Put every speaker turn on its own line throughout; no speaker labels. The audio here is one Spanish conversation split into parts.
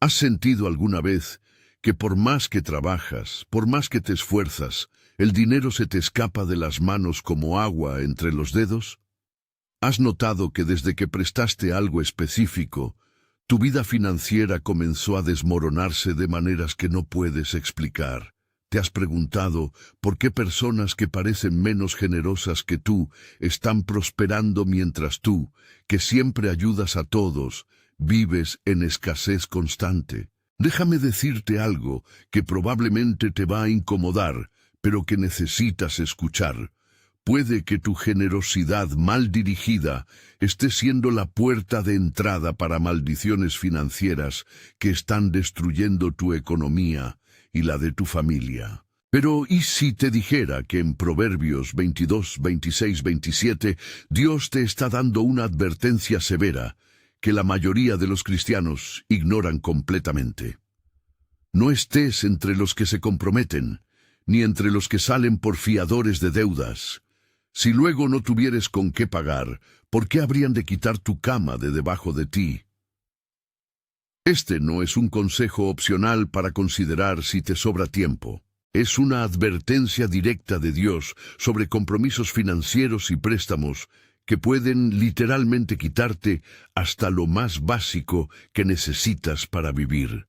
¿Has sentido alguna vez que por más que trabajas, por más que te esfuerzas, el dinero se te escapa de las manos como agua entre los dedos? ¿Has notado que desde que prestaste algo específico, tu vida financiera comenzó a desmoronarse de maneras que no puedes explicar? ¿Te has preguntado por qué personas que parecen menos generosas que tú están prosperando mientras tú, que siempre ayudas a todos, vives en escasez constante? Déjame decirte algo que probablemente te va a incomodar, pero que necesitas escuchar. Puede que tu generosidad mal dirigida esté siendo la puerta de entrada para maldiciones financieras que están destruyendo tu economía y la de tu familia. Pero ¿y si te dijera que en Proverbios 22, 26, 27 Dios te está dando una advertencia severa que la mayoría de los cristianos ignoran completamente? No estés entre los que se comprometen, ni entre los que salen por fiadores de deudas. Si luego no tuvieres con qué pagar, ¿por qué habrían de quitar tu cama de debajo de ti? Este no es un consejo opcional para considerar si te sobra tiempo. Es una advertencia directa de Dios sobre compromisos financieros y préstamos que pueden literalmente quitarte hasta lo más básico que necesitas para vivir.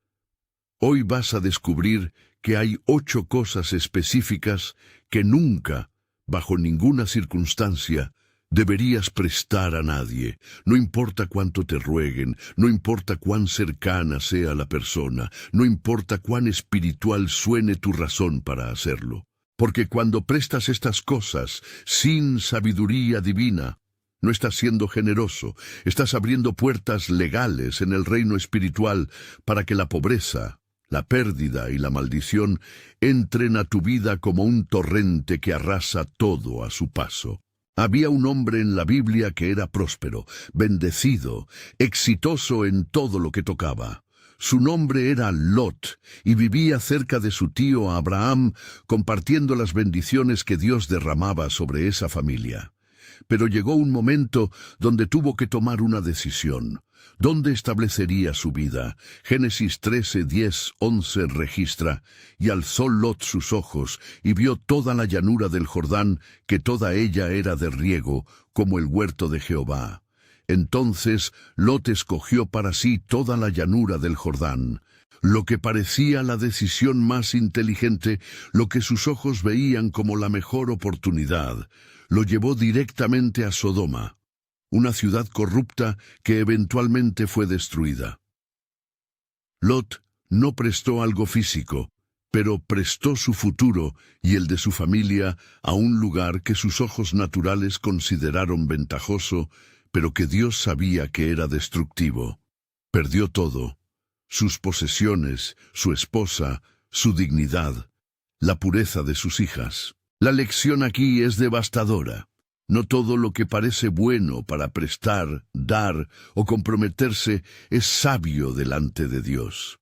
Hoy vas a descubrir que hay 8 cosas específicas que nunca, bajo ninguna circunstancia, deberías prestar a nadie. No importa cuánto te rueguen, no importa cuán cercana sea la persona, no importa cuán espiritual suene tu razón para hacerlo. Porque cuando prestas estas cosas sin sabiduría divina, no estás siendo generoso, estás abriendo puertas legales en el reino espiritual para que la pobreza, la pérdida y la maldición entren a tu vida como un torrente que arrasa todo a su paso. Había un hombre en la Biblia que era próspero, bendecido, exitoso en todo lo que tocaba. Su nombre era Lot, y vivía cerca de su tío Abraham, compartiendo las bendiciones que Dios derramaba sobre esa familia. Pero llegó un momento donde tuvo que tomar una decisión. ¿Dónde establecería su vida? Génesis 13, 10, 11 registra: y alzó Lot sus ojos, y vio toda la llanura del Jordán, que toda ella era de riego, como el huerto de Jehová. Entonces Lot escogió para sí toda la llanura del Jordán. Lo que parecía la decisión más inteligente, lo que sus ojos veían como la mejor oportunidad, lo llevó directamente a Sodoma, una ciudad corrupta que eventualmente fue destruida. Lot no prestó algo físico, pero prestó su futuro y el de su familia a un lugar que sus ojos naturales consideraron ventajoso, pero que Dios sabía que era destructivo. Perdió todo: sus posesiones, su esposa, su dignidad, la pureza de sus hijas. La lección aquí es devastadora. No todo lo que parece bueno para prestar, dar o comprometerse es sabio delante de Dios.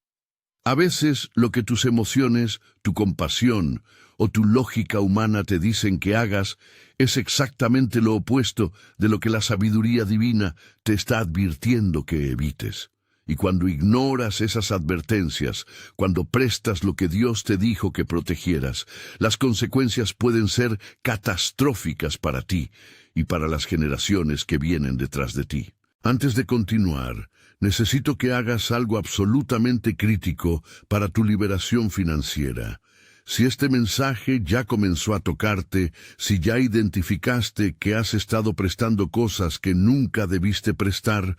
A veces lo que tus emociones, tu compasión o tu lógica humana te dicen que hagas es exactamente lo opuesto de lo que la sabiduría divina te está advirtiendo que evites. Y cuando ignoras esas advertencias, cuando prestas lo que Dios te dijo que protegieras, las consecuencias pueden ser catastróficas para ti y para las generaciones que vienen detrás de ti. Antes de continuar, necesito que hagas algo absolutamente crítico para tu liberación financiera. Si este mensaje ya comenzó a tocarte, si ya identificaste que has estado prestando cosas que nunca debiste prestar,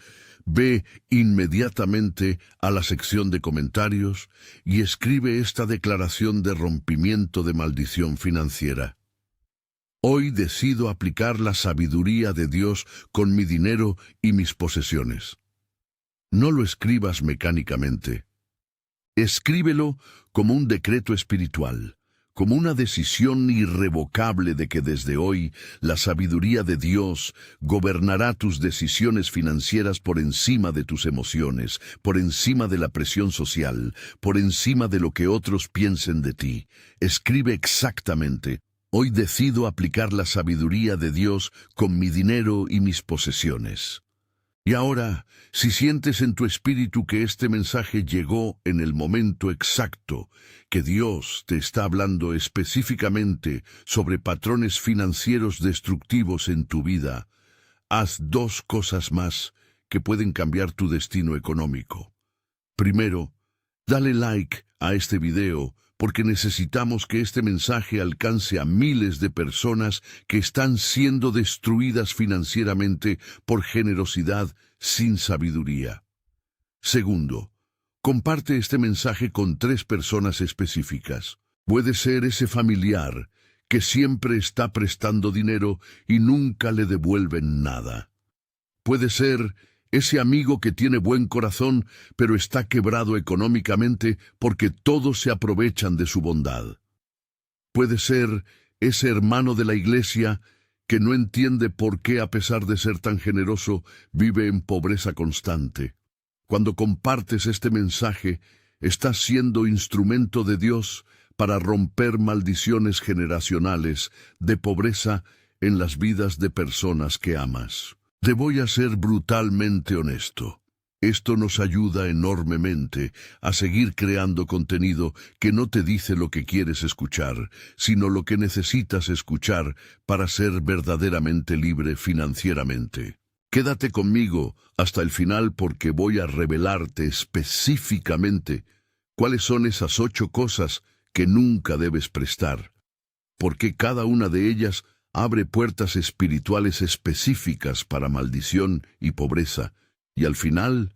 ve inmediatamente a la sección de comentarios y escribe esta declaración de rompimiento de maldición financiera. Hoy decido aplicar la sabiduría de Dios con mi dinero y mis posesiones. No lo escribas mecánicamente. Escríbelo como un decreto espiritual, como una decisión irrevocable de que desde hoy la sabiduría de Dios gobernará tus decisiones financieras por encima de tus emociones, por encima de la presión social, por encima de lo que otros piensen de ti. Escribe exactamente: hoy decido aplicar la sabiduría de Dios con mi dinero y mis posesiones. Y ahora, si sientes en tu espíritu que este mensaje llegó en el momento exacto, que Dios te está hablando específicamente sobre patrones financieros destructivos en tu vida, haz dos cosas más que pueden cambiar tu destino económico. Primero, dale like a este video porque necesitamos que este mensaje alcance a miles de personas que están siendo destruidas financieramente por generosidad sin sabiduría. Segundo, comparte este mensaje con 3 personas específicas. Puede ser ese familiar que siempre está prestando dinero y nunca le devuelven nada. Puede ser ese amigo que tiene buen corazón, pero está quebrado económicamente porque todos se aprovechan de su bondad. Puede ser ese hermano de la iglesia que no entiende por qué, a pesar de ser tan generoso, vive en pobreza constante. Cuando compartes este mensaje, estás siendo instrumento de Dios para romper maldiciones generacionales de pobreza en las vidas de personas que amas. Te voy a ser brutalmente honesto. Esto nos ayuda enormemente a seguir creando contenido que no te dice lo que quieres escuchar, sino lo que necesitas escuchar para ser verdaderamente libre financieramente. Quédate conmigo hasta el final porque voy a revelarte específicamente cuáles son esas 8 cosas que nunca debes prestar, porque cada una de ellas abre puertas espirituales específicas para maldición y pobreza, y al final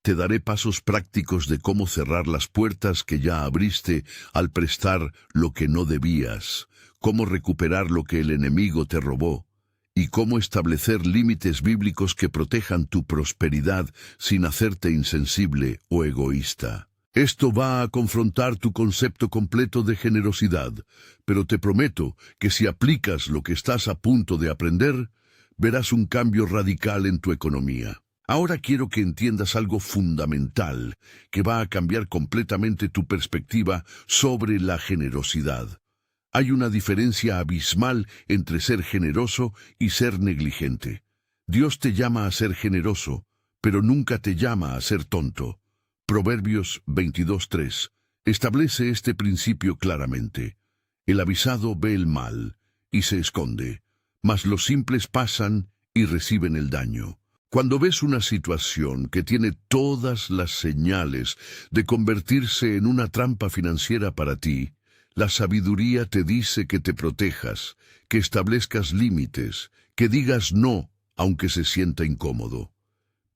te daré pasos prácticos de cómo cerrar las puertas que ya abriste al prestar lo que no debías, cómo recuperar lo que el enemigo te robó, y cómo establecer límites bíblicos que protejan tu prosperidad sin hacerte insensible o egoísta. Esto va a confrontar tu concepto completo de generosidad, pero te prometo que si aplicas lo que estás a punto de aprender, verás un cambio radical en tu economía. Ahora quiero que entiendas algo fundamental que va a cambiar completamente tu perspectiva sobre la generosidad. Hay una diferencia abismal entre ser generoso y ser negligente. Dios te llama a ser generoso, pero nunca te llama a ser tonto. Proverbios 22:3 establece este principio claramente. El avisado ve el mal y se esconde, mas los simples pasan y reciben el daño. Cuando ves una situación que tiene todas las señales de convertirse en una trampa financiera para ti, la sabiduría te dice que te protejas, que establezcas límites, que digas no, aunque se sienta incómodo.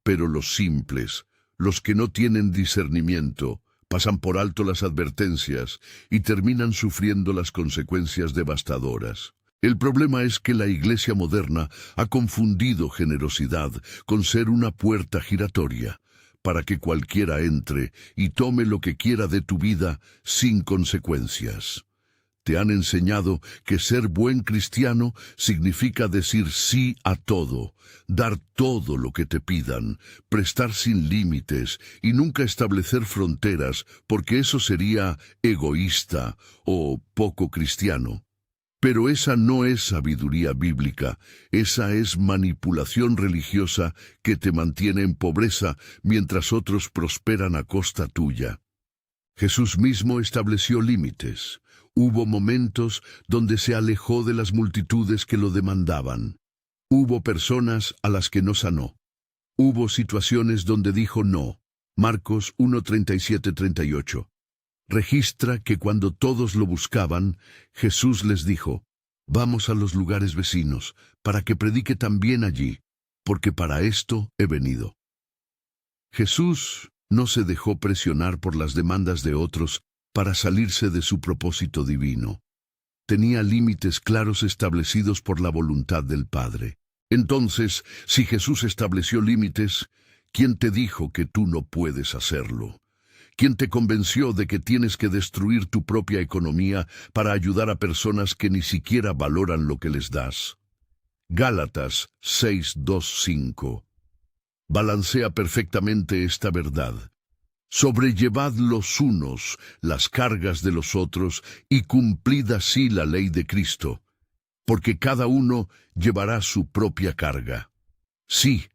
Pero los simples, los que no tienen discernimiento, pasan por alto las advertencias y terminan sufriendo las consecuencias devastadoras. El problema es que la iglesia moderna ha confundido generosidad con ser una puerta giratoria, para que cualquiera entre y tome lo que quiera de tu vida sin consecuencias. Te han enseñado que ser buen cristiano significa decir sí a todo, dar todo lo que te pidan, prestar sin límites y nunca establecer fronteras, porque eso sería egoísta o poco cristiano. Pero esa no es sabiduría bíblica, esa es manipulación religiosa que te mantiene en pobreza mientras otros prosperan a costa tuya. Jesús mismo estableció límites. Hubo momentos donde se alejó de las multitudes que lo demandaban. Hubo personas a las que no sanó. Hubo situaciones donde dijo no. Marcos 1:37-38. Registra que cuando todos lo buscaban, Jesús les dijo: «Vamos a los lugares vecinos, para que predique también allí, porque para esto he venido». Jesús no se dejó presionar por las demandas de otros para salirse de su propósito divino. Tenía límites claros establecidos por la voluntad del Padre. Entonces, si Jesús estableció límites, ¿quién te dijo que tú no puedes hacerlo? ¿Quién te convenció de que tienes que destruir tu propia economía para ayudar a personas que ni siquiera valoran lo que les das? Gálatas 6:2-5. Balancea perfectamente esta verdad. Sobrellevad los unos las cargas de los otros y cumplid así la ley de Cristo, porque cada uno llevará su propia carga. Sí,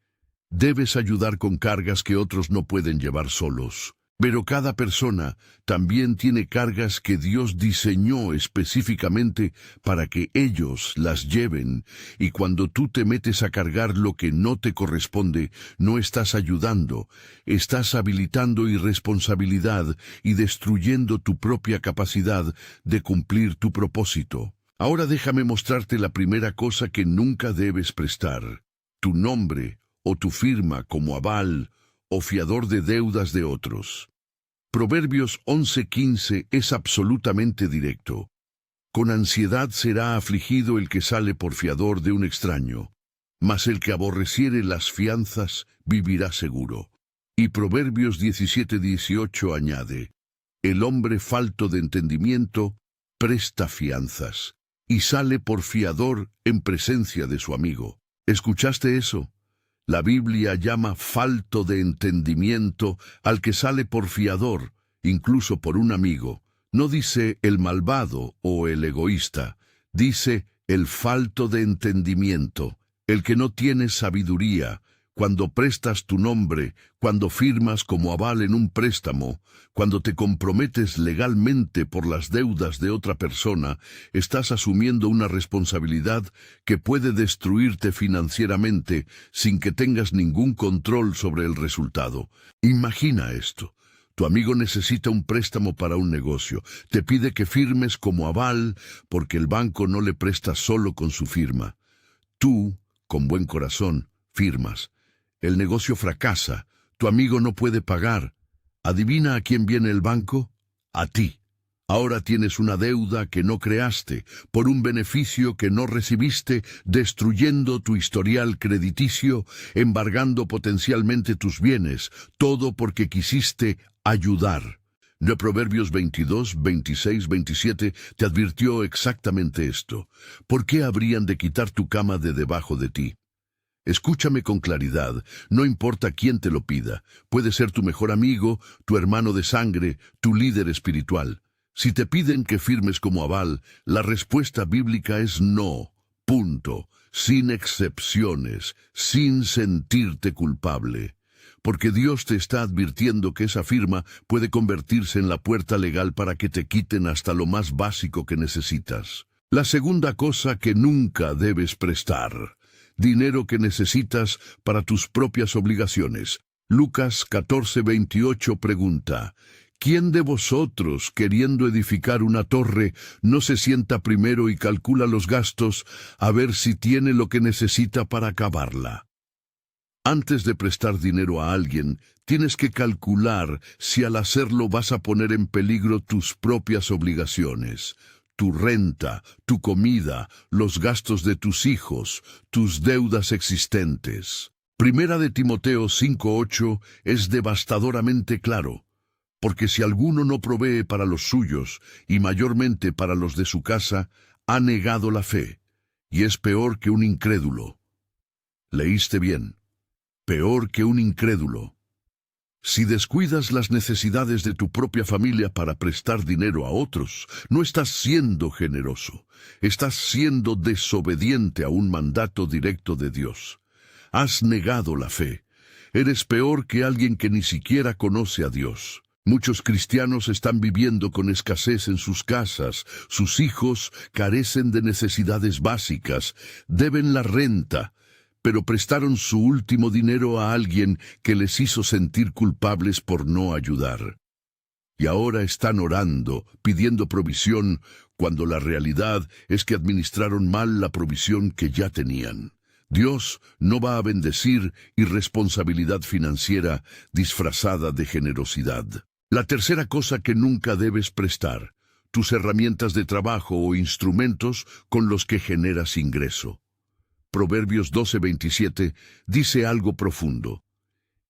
Debes ayudar con cargas que otros no pueden llevar solos. Pero cada persona también tiene cargas que Dios diseñó específicamente para que ellos las lleven, y cuando tú te metes a cargar lo que no te corresponde, no estás ayudando, estás habilitando irresponsabilidad y destruyendo tu propia capacidad de cumplir tu propósito. Ahora déjame mostrarte la primera cosa que nunca debes prestar: tu nombre o tu firma como aval o fiador de deudas de otros. Proverbios 11:15 es absolutamente directo. Con ansiedad será afligido el que sale por fiador de un extraño, mas el que aborreciere las fianzas vivirá seguro. Y Proverbios 17:18 añade: el hombre falto de entendimiento presta fianzas, y sale por fiador en presencia de su amigo. ¿Escuchaste eso? La Biblia llama falto de entendimiento al que sale por fiador, incluso por un amigo. No dice el malvado o el egoísta, dice el falto de entendimiento, el que no tiene sabiduría. Cuando prestas tu nombre, cuando firmas como aval en un préstamo, cuando te comprometes legalmente por las deudas de otra persona, estás asumiendo una responsabilidad que puede destruirte financieramente sin que tengas ningún control sobre el resultado. Imagina esto. Tu amigo necesita un préstamo para un negocio. Te pide que firmes como aval porque el banco no le presta solo con su firma. Tú, con buen corazón, firmas. El negocio fracasa, tu amigo no puede pagar. ¿Adivina a quién viene el banco? A ti. Ahora tienes una deuda que no creaste, por un beneficio que no recibiste, destruyendo tu historial crediticio, embargando potencialmente tus bienes, todo porque quisiste ayudar. De Proverbios 22, 26, 27 te advirtió exactamente esto. ¿Por qué habrían de quitar tu cama de debajo de ti? Escúchame con claridad, no importa quién te lo pida, puede ser tu mejor amigo, tu hermano de sangre, tu líder espiritual. Si te piden que firmes como aval, la respuesta bíblica es no, punto, sin excepciones, sin sentirte culpable. Porque Dios te está advirtiendo que esa firma puede convertirse en la puerta legal para que te quiten hasta lo más básico que necesitas. La segunda cosa que nunca debes prestar: dinero que necesitas para tus propias obligaciones. Lucas 14:28 pregunta: ¿quién de vosotros, queriendo edificar una torre, no se sienta primero y calcula los gastos a ver si tiene lo que necesita para acabarla? Antes de prestar dinero a alguien, tienes que calcular si al hacerlo vas a poner en peligro tus propias obligaciones. Tu renta, tu comida, los gastos de tus hijos, tus deudas existentes. Primera de Timoteo 5:8 es devastadoramente claro, porque si alguno no provee para los suyos, y mayormente para los de su casa, ha negado la fe, y es peor que un incrédulo. ¿Leíste bien? Peor que un incrédulo. Si descuidas las necesidades de tu propia familia para prestar dinero a otros, no estás siendo generoso, estás siendo desobediente a un mandato directo de Dios. Has negado la fe. Eres peor que alguien que ni siquiera conoce a Dios. Muchos cristianos están viviendo con escasez en sus casas, sus hijos carecen de necesidades básicas, deben la renta, pero prestaron su último dinero a alguien que les hizo sentir culpables por no ayudar. Y ahora están orando, pidiendo provisión, cuando la realidad es que administraron mal la provisión que ya tenían. Dios no va a bendecir irresponsabilidad financiera disfrazada de generosidad. La tercera cosa que nunca debes prestar: tus herramientas de trabajo o instrumentos con los que generas ingreso. Proverbios 12:27 dice algo profundo: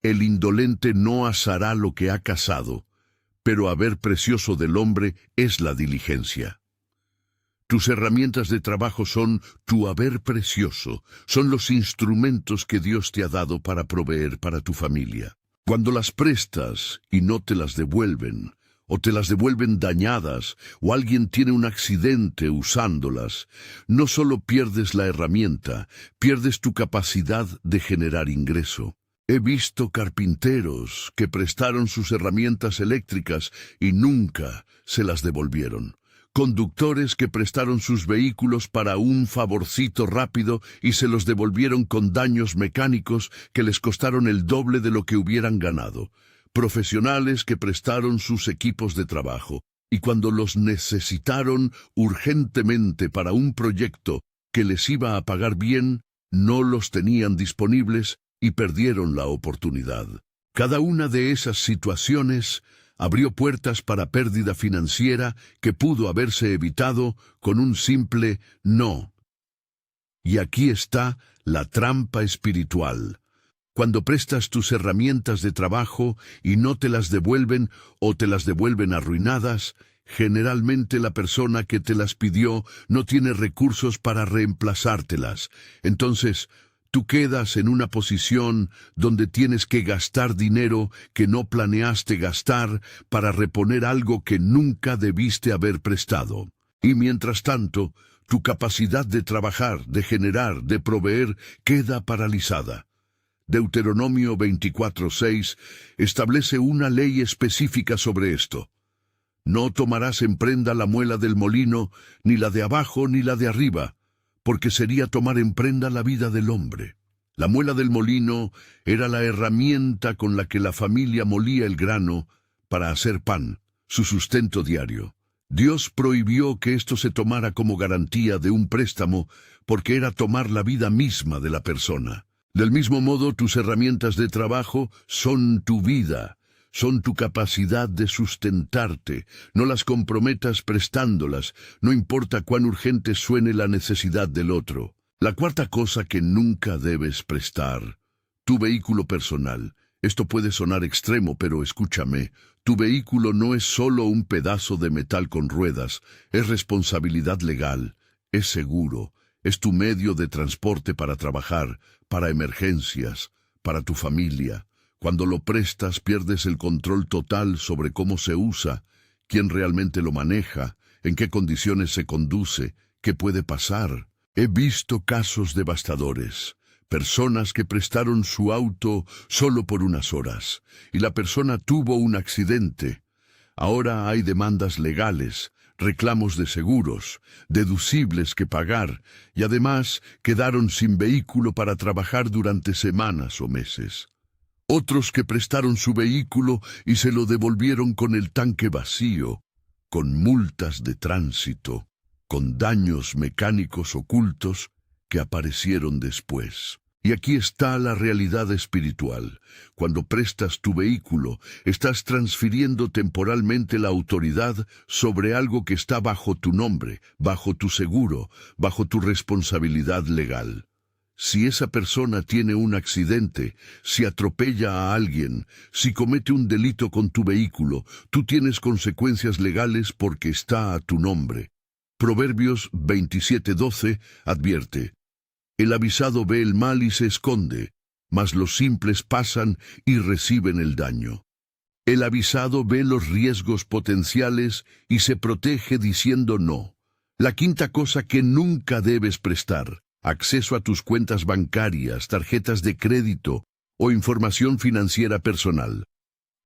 el indolente no asará lo que ha cazado, pero haber precioso del hombre es la diligencia. Tus herramientas de trabajo son tu haber precioso, son los instrumentos que Dios te ha dado para proveer para tu familia. Cuando las prestas y no te las devuelven, o te las devuelven dañadas, o alguien tiene un accidente usándolas, no solo pierdes la herramienta, pierdes tu capacidad de generar ingreso. He visto carpinteros que prestaron sus herramientas eléctricas y nunca se las devolvieron. Conductores que prestaron sus vehículos para un favorcito rápido y se los devolvieron con daños mecánicos que les costaron el doble de lo que hubieran ganado. Profesionales que prestaron sus equipos de trabajo y cuando los necesitaron urgentemente para un proyecto que les iba a pagar bien, no los tenían disponibles y perdieron la oportunidad. Cada una de esas situaciones abrió puertas para pérdida financiera que pudo haberse evitado con un simple no. Y aquí está la trampa espiritual. Cuando prestas tus herramientas de trabajo y no te las devuelven o te las devuelven arruinadas, generalmente la persona que te las pidió no tiene recursos para reemplazártelas. Entonces, tú quedas en una posición donde tienes que gastar dinero que no planeaste gastar para reponer algo que nunca debiste haber prestado. Y mientras tanto, tu capacidad de trabajar, de generar, de proveer, queda paralizada. Deuteronomio 24:6 establece una ley específica sobre esto. No tomarás en prenda la muela del molino, ni la de abajo ni la de arriba, porque sería tomar en prenda la vida del hombre. La muela del molino era la herramienta con la que la familia molía el grano para hacer pan, su sustento diario. Dios prohibió que esto se tomara como garantía de un préstamo porque era tomar la vida misma de la persona. Del mismo modo, tus herramientas de trabajo son tu vida, son tu capacidad de sustentarte. No las comprometas prestándolas, no importa cuán urgente suene la necesidad del otro. La cuarta cosa que nunca debes prestar: tu vehículo personal. Esto puede sonar extremo, pero escúchame. Tu vehículo no es solo un pedazo de metal con ruedas, es responsabilidad legal, es seguro, es tu medio de transporte para trabajar, para emergencias, para tu familia. Cuando lo prestas, pierdes el control total sobre cómo se usa, quién realmente lo maneja, en qué condiciones se conduce, qué puede pasar. He visto casos devastadores. Personas que prestaron su auto solo por unas horas, y la persona tuvo un accidente. Ahora hay demandas legales, reclamos de seguros, deducibles que pagar, y además quedaron sin vehículo para trabajar durante semanas o meses. Otros que prestaron su vehículo y se lo devolvieron con el tanque vacío, con multas de tránsito, con daños mecánicos ocultos que aparecieron después. Y aquí está la realidad espiritual. Cuando prestas tu vehículo, estás transfiriendo temporalmente la autoridad sobre algo que está bajo tu nombre, bajo tu seguro, bajo tu responsabilidad legal. Si esa persona tiene un accidente, si atropella a alguien, si comete un delito con tu vehículo, tú tienes consecuencias legales porque está a tu nombre. Proverbios 27:12 advierte: el avisado ve el mal y se esconde, mas los simples pasan y reciben el daño. El avisado ve los riesgos potenciales y se protege diciendo no. La quinta cosa que nunca debes prestar: acceso a tus cuentas bancarias, tarjetas de crédito o información financiera personal.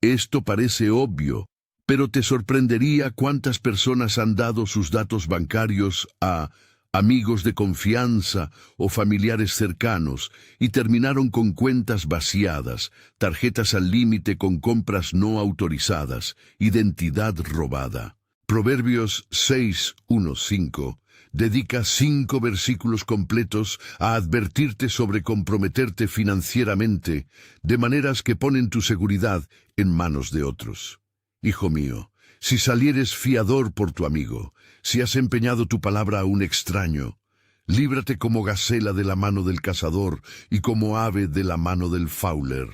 Esto parece obvio, pero te sorprendería cuántas personas han dado sus datos bancarios a amigos de confianza o familiares cercanos y terminaron con cuentas vaciadas, tarjetas al límite con compras no autorizadas, identidad robada. Proverbios 6:1-5 dedica 5 versículos completos a advertirte sobre comprometerte financieramente, de maneras que ponen tu seguridad en manos de otros. Hijo mío, si salieres fiador por tu amigo, si has empeñado tu palabra a un extraño, líbrate como gacela de la mano del cazador y como ave de la mano del fauler.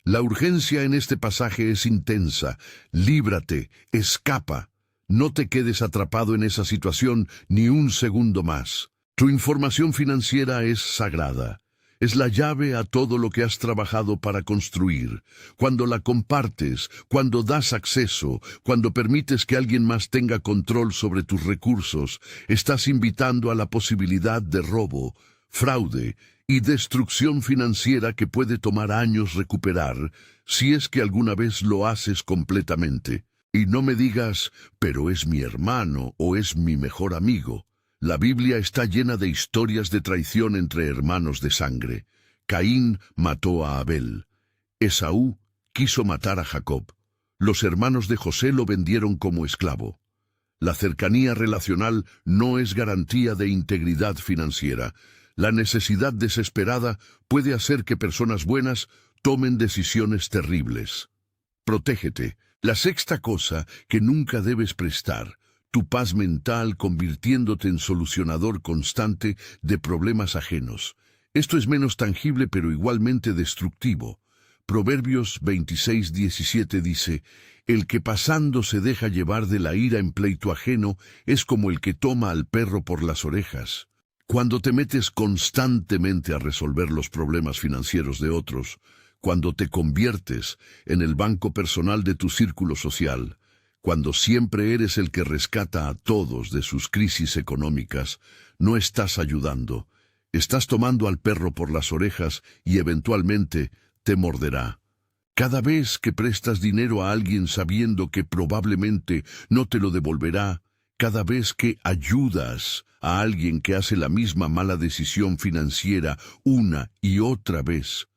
La urgencia en este pasaje es intensa. Líbrate, escapa. No te quedes atrapado en esa situación ni un segundo más. Tu información financiera es sagrada. Es la llave a todo lo que has trabajado para construir. Cuando la compartes, cuando das acceso, cuando permites que alguien más tenga control sobre tus recursos, estás invitando a la posibilidad de robo, fraude y destrucción financiera que puede tomar años recuperar si es que alguna vez lo haces completamente. Y no me digas, pero es mi hermano o es mi mejor amigo. La Biblia está llena de historias de traición entre hermanos de sangre. Caín mató a Abel. Esaú quiso matar a Jacob. Los hermanos de José lo vendieron como esclavo. La cercanía relacional no es garantía de integridad financiera. La necesidad desesperada puede hacer que personas buenas tomen decisiones terribles. Protégete. La sexta cosa que nunca debes prestar, tu paz mental convirtiéndote en solucionador constante de problemas ajenos. Esto es menos tangible pero igualmente destructivo. Proverbios 26:17 dice, «El que pasando se deja llevar de la ira en pleito ajeno es como el que toma al perro por las orejas». Cuando te metes constantemente a resolver los problemas financieros de otros, cuando te conviertes en el banco personal de tu círculo social, cuando siempre eres el que rescata a todos de sus crisis económicas, no estás ayudando. Estás tomando al perro por las orejas y eventualmente te morderá. Cada vez que prestas dinero a alguien sabiendo que probablemente no te lo devolverá, cada vez que ayudas a alguien que hace la misma mala decisión financiera una y otra vez,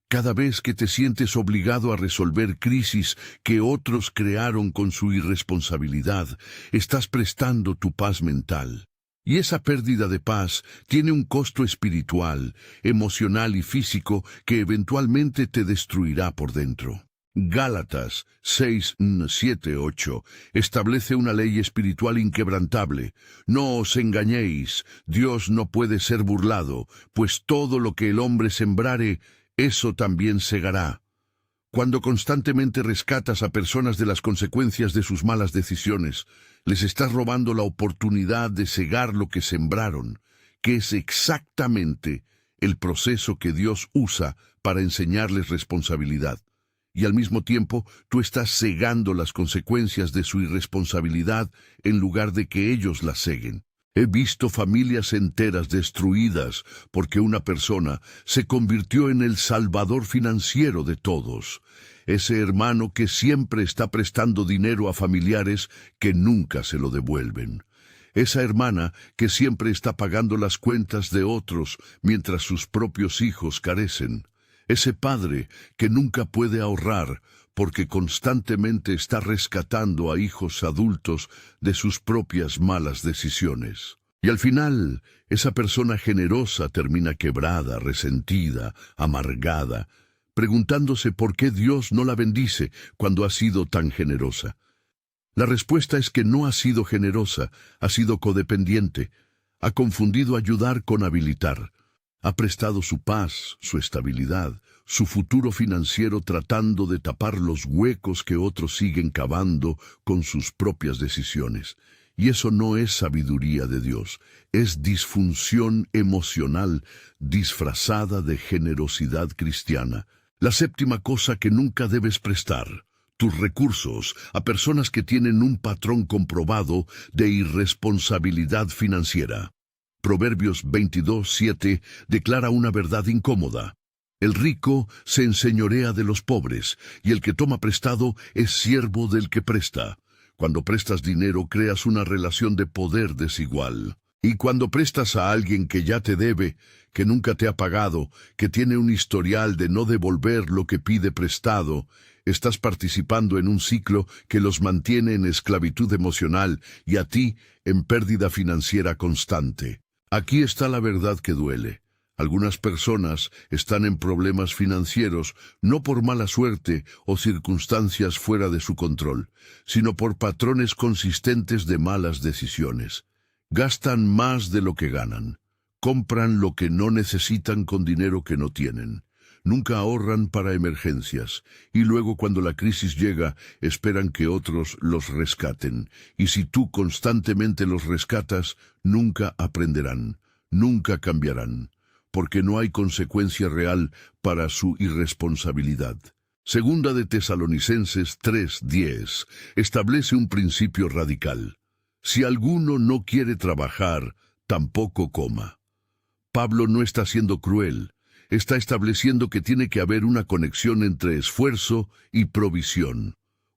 cada vez que te sientes obligado a resolver crisis que otros crearon con su irresponsabilidad, estás prestando tu paz mental. Y esa pérdida de paz tiene un costo espiritual, emocional y físico que eventualmente te destruirá por dentro. Gálatas 6:7-8 establece una ley espiritual inquebrantable. No os engañéis, Dios no puede ser burlado, pues todo lo que el hombre sembrare, eso también segará. Cuando constantemente rescatas a personas de las consecuencias de sus malas decisiones, les estás robando la oportunidad de segar lo que sembraron, que es exactamente el proceso que Dios usa para enseñarles responsabilidad. Y al mismo tiempo, tú estás cegando las consecuencias de su irresponsabilidad en lugar de que ellos las ceguen. He visto familias enteras destruidas porque una persona se convirtió en el salvador financiero de todos. Ese hermano que siempre está prestando dinero a familiares que nunca se lo devuelven. Esa hermana que siempre está pagando las cuentas de otros mientras sus propios hijos carecen. Ese padre que nunca puede ahorrar porque constantemente está rescatando a hijos adultos de sus propias malas decisiones. Y al final, esa persona generosa termina quebrada, resentida, amargada, preguntándose por qué Dios no la bendice cuando ha sido tan generosa. La respuesta es que no ha sido generosa, ha sido codependiente, ha confundido ayudar con habilitar. Ha prestado su paz, su estabilidad, su futuro financiero tratando de tapar los huecos que otros siguen cavando con sus propias decisiones. Y eso no es sabiduría de Dios, es disfunción emocional disfrazada de generosidad cristiana. La séptima cosa que nunca debes prestar: tus recursos a personas que tienen un patrón comprobado de irresponsabilidad financiera. Proverbios 22:7 declara una verdad incómoda. El rico se enseñorea de los pobres, y el que toma prestado es siervo del que presta. Cuando prestas dinero, creas una relación de poder desigual. Y cuando prestas a alguien que ya te debe, que nunca te ha pagado, que tiene un historial de no devolver lo que pide prestado, estás participando en un ciclo que los mantiene en esclavitud emocional y a ti en pérdida financiera constante. Aquí está la verdad que duele. Algunas personas están en problemas financieros no por mala suerte o circunstancias fuera de su control, sino por patrones consistentes de malas decisiones. Gastan más de lo que ganan. Compran lo que no necesitan con dinero que no tienen. Nunca ahorran para emergencias, y luego cuando la crisis llega, esperan que otros los rescaten. Y si tú constantemente los rescatas, nunca aprenderán, nunca cambiarán, porque no hay consecuencia real para su irresponsabilidad. Segunda de Tesalonicenses 3:10 establece un principio radical. Si alguno no quiere trabajar, tampoco coma. Pablo no está siendo cruel. Está estableciendo que tiene que haber una conexión entre esfuerzo y provisión.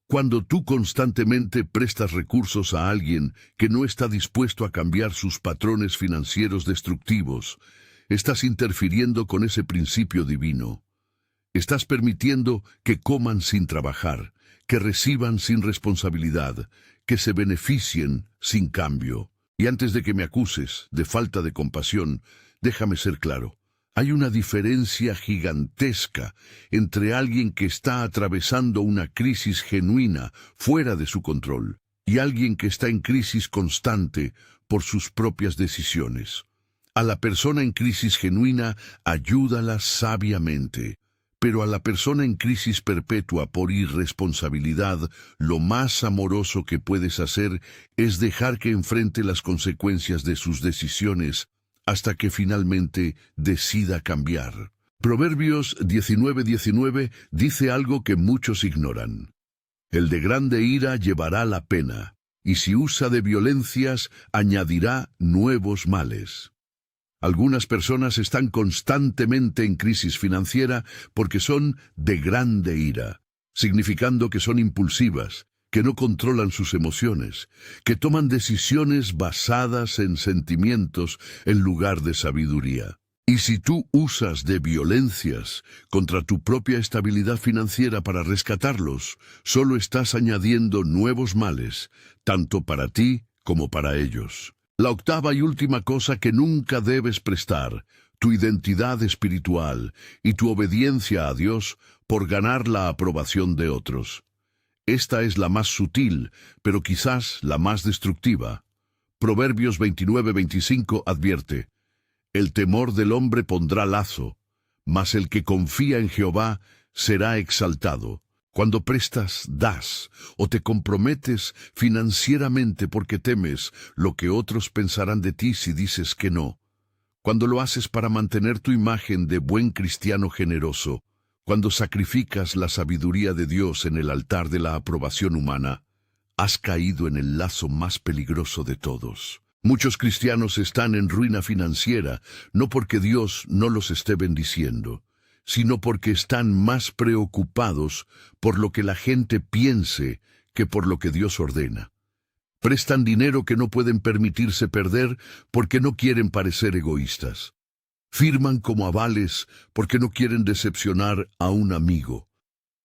Cuando tú constantemente prestas recursos a alguien que no está dispuesto a cambiar sus patrones financieros destructivos, estás interfiriendo con ese principio divino. Estás permitiendo que coman sin trabajar, que reciban sin responsabilidad, que se beneficien sin cambio. Y antes de que me acuses de falta de compasión, déjame ser claro. Hay una diferencia gigantesca entre alguien que está atravesando una crisis genuina fuera de su control y alguien que está en crisis constante por sus propias decisiones. A la persona en crisis genuina, ayúdala sabiamente. Pero a la persona en crisis perpetua por irresponsabilidad, lo más amoroso que puedes hacer es dejar que enfrente las consecuencias de sus decisiones hasta que finalmente decida cambiar. Proverbios 19:19 dice algo que muchos ignoran. El de grande ira llevará la pena, y si usa de violencias, añadirá nuevos males. Algunas personas están constantemente en crisis financiera porque son de grande ira, significando que son impulsivas, que no controlan sus emociones, que toman decisiones basadas en sentimientos en lugar de sabiduría. Y si tú usas de violencias contra tu propia estabilidad financiera para rescatarlos, solo estás añadiendo nuevos males, tanto para ti como para ellos. La octava y última cosa que nunca debes prestar, tu identidad espiritual y tu obediencia a Dios por ganar la aprobación de otros. Esta es la más sutil, pero quizás la más destructiva. Proverbios 29:25 advierte: el temor del hombre pondrá lazo, mas el que confía en Jehová será exaltado. Cuando prestas, das, o te comprometes financieramente porque temes lo que otros pensarán de ti si dices que no. Cuando lo haces para mantener tu imagen de buen cristiano generoso, cuando sacrificas la sabiduría de Dios en el altar de la aprobación humana, has caído en el lazo más peligroso de todos. Muchos cristianos están en ruina financiera, no porque Dios no los esté bendiciendo, sino porque están más preocupados por lo que la gente piense que por lo que Dios ordena. Prestan dinero que no pueden permitirse perder porque no quieren parecer egoístas. Firman como avales porque no quieren decepcionar a un amigo.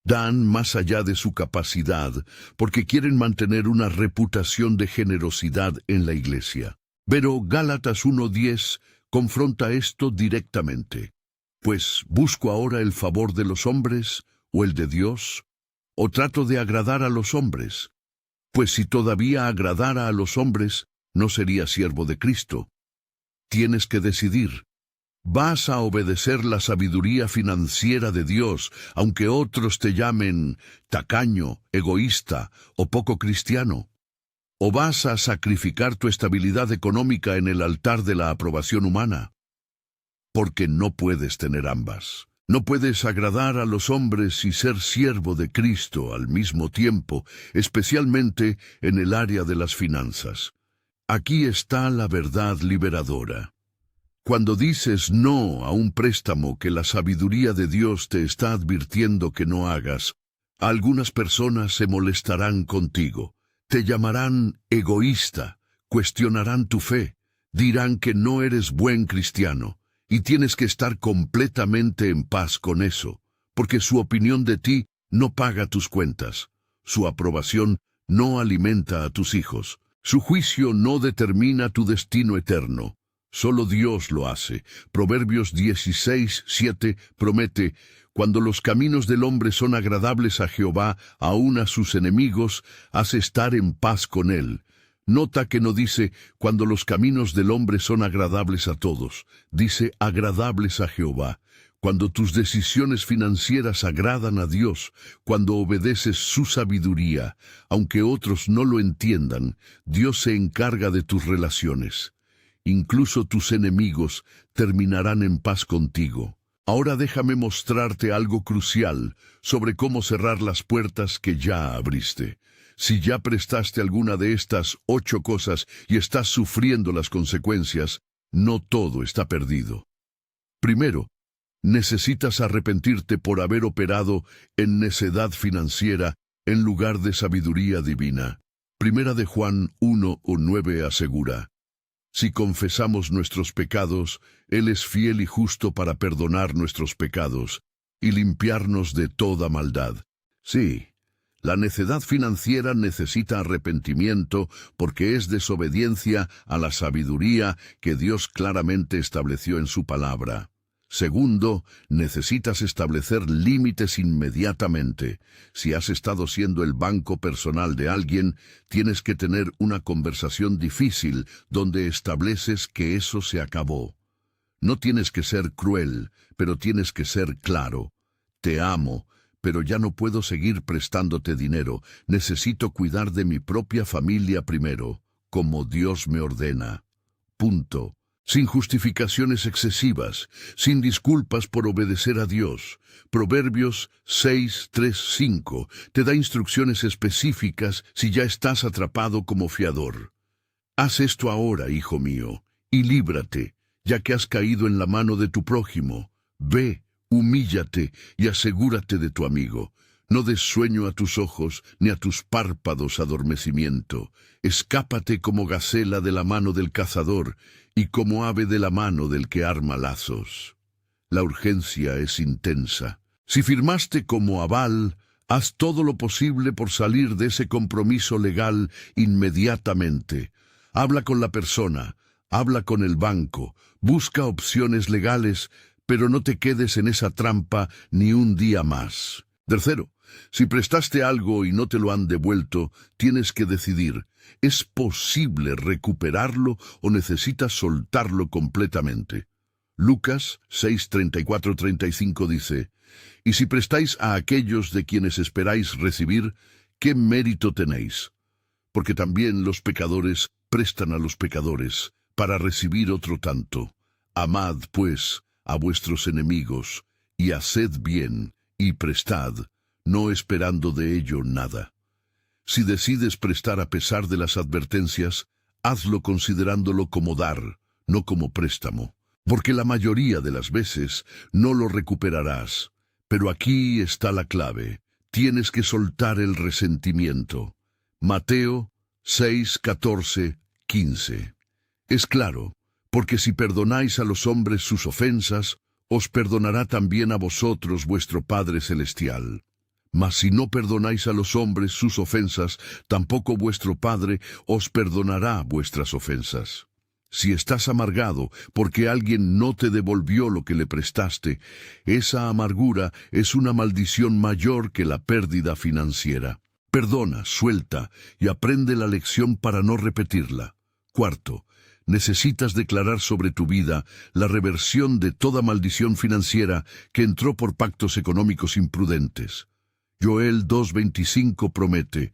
Dan más allá de su capacidad porque quieren mantener una reputación de generosidad en la iglesia. Pero Gálatas 1:10 confronta esto directamente. Pues, ¿busco ahora el favor de los hombres o el de Dios? ¿O trato de agradar a los hombres? Pues si todavía agradara a los hombres, no sería siervo de Cristo. Tienes que decidir. ¿Vas a obedecer la sabiduría financiera de Dios, aunque otros te llamen tacaño, egoísta o poco cristiano? ¿O vas a sacrificar tu estabilidad económica en el altar de la aprobación humana? Porque no puedes tener ambas. No puedes agradar a los hombres y ser siervo de Cristo al mismo tiempo, especialmente en el área de las finanzas. Aquí está la verdad liberadora. Cuando dices no a un préstamo que la sabiduría de Dios te está advirtiendo que no hagas, algunas personas se molestarán contigo, te llamarán egoísta, cuestionarán tu fe, dirán que no eres buen cristiano. Y tienes que estar completamente en paz con eso, porque su opinión de ti no paga tus cuentas, su aprobación no alimenta a tus hijos, su juicio no determina tu destino eterno. Solo Dios lo hace. Proverbios 16:7 promete: cuando los caminos del hombre son agradables a Jehová, aun a sus enemigos, hace estar en paz con él. Nota que no dice, cuando los caminos del hombre son agradables a todos. Dice, agradables a Jehová. Cuando tus decisiones financieras agradan a Dios, cuando obedeces su sabiduría, aunque otros no lo entiendan, Dios se encarga de tus relaciones. Incluso tus enemigos terminarán en paz contigo. Ahora déjame mostrarte algo crucial sobre cómo cerrar las puertas que ya abriste. Si ya prestaste alguna de estas 8 cosas y estás sufriendo las consecuencias, no todo está perdido. Primero, necesitas arrepentirte por haber operado en necedad financiera en lugar de sabiduría divina. Primera de Juan 1:9 asegura: si confesamos nuestros pecados, Él es fiel y justo para perdonar nuestros pecados y limpiarnos de toda maldad. Sí, la necedad financiera necesita arrepentimiento porque es desobediencia a la sabiduría que Dios claramente estableció en su palabra. Segundo, necesitas establecer límites inmediatamente. Si has estado siendo el banco personal de alguien, tienes que tener una conversación difícil donde estableces que eso se acabó. No tienes que ser cruel, pero tienes que ser claro. Te amo, pero ya no puedo seguir prestándote dinero. Necesito cuidar de mi propia familia primero, como Dios me ordena. Punto. Sin justificaciones excesivas, sin disculpas por obedecer a Dios. Proverbios 6:3-5 te da instrucciones específicas si ya estás atrapado como fiador. Haz esto ahora, hijo mío, y líbrate, ya que has caído en la mano de tu prójimo. Ve, humíllate y asegúrate de tu amigo. No des sueño a tus ojos, ni a tus párpados adormecimiento. Escápate como gacela de la mano del cazador, y como ave de la mano del que arma lazos. La urgencia es intensa. Si firmaste como aval, haz todo lo posible por salir de ese compromiso legal inmediatamente. Habla con la persona, habla con el banco, busca opciones legales, pero no te quedes en esa trampa ni un día más. Tercero, si prestaste algo y no te lo han devuelto, tienes que decidir, ¿es posible recuperarlo o necesitas soltarlo completamente? Lucas 6:34-35 dice: y si prestáis a aquellos de quienes esperáis recibir, ¿qué mérito tenéis? Porque también los pecadores prestan a los pecadores para recibir otro tanto. Amad, pues, a vuestros enemigos, y haced bien, y prestad, no esperando de ello nada. Si decides prestar a pesar de las advertencias, hazlo considerándolo como dar, no como préstamo, porque la mayoría de las veces no lo recuperarás. Pero aquí está la clave: tienes que soltar el resentimiento. Mateo 6:14-15. Es claro, porque si perdonáis a los hombres sus ofensas, os perdonará también a vosotros vuestro Padre Celestial. Mas si no perdonáis a los hombres sus ofensas, tampoco vuestro Padre os perdonará vuestras ofensas. Si estás amargado porque alguien no te devolvió lo que le prestaste, esa amargura es una maldición mayor que la pérdida financiera. Perdona, suelta y aprende la lección para no repetirla. Cuarto, necesitas declarar sobre tu vida la reversión de toda maldición financiera que entró por pactos económicos imprudentes. Joel 2:25 promete: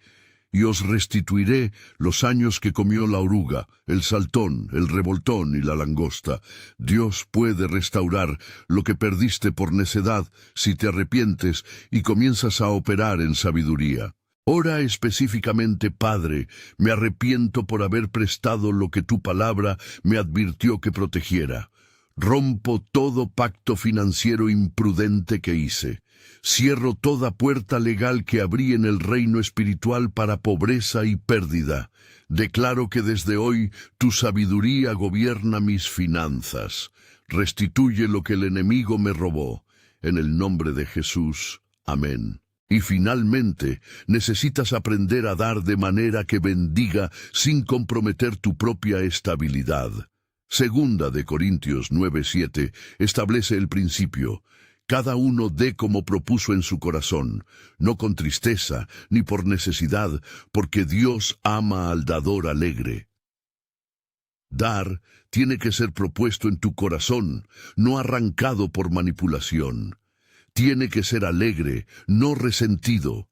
y os restituiré los años que comió la oruga, el saltón, el revoltón y la langosta. Dios puede restaurar lo que perdiste por necedad si te arrepientes y comienzas a operar en sabiduría. Ora específicamente: Padre, me arrepiento por haber prestado lo que tu palabra me advirtió que protegiera. Rompo todo pacto financiero imprudente que hice. Cierro toda puerta legal que abrí en el reino espiritual para pobreza y pérdida. Declaro que desde hoy tu sabiduría gobierna mis finanzas. Restituye lo que el enemigo me robó. En el nombre de Jesús. Amén. Y finalmente, necesitas aprender a dar de manera que bendiga sin comprometer tu propia estabilidad. Segunda de Corintios 9:7 establece el principio: cada uno dé como propuso en su corazón, no con tristeza ni por necesidad, porque Dios ama al dador alegre. Dar tiene que ser propuesto en tu corazón, no arrancado por manipulación. Tiene que ser alegre, no resentido.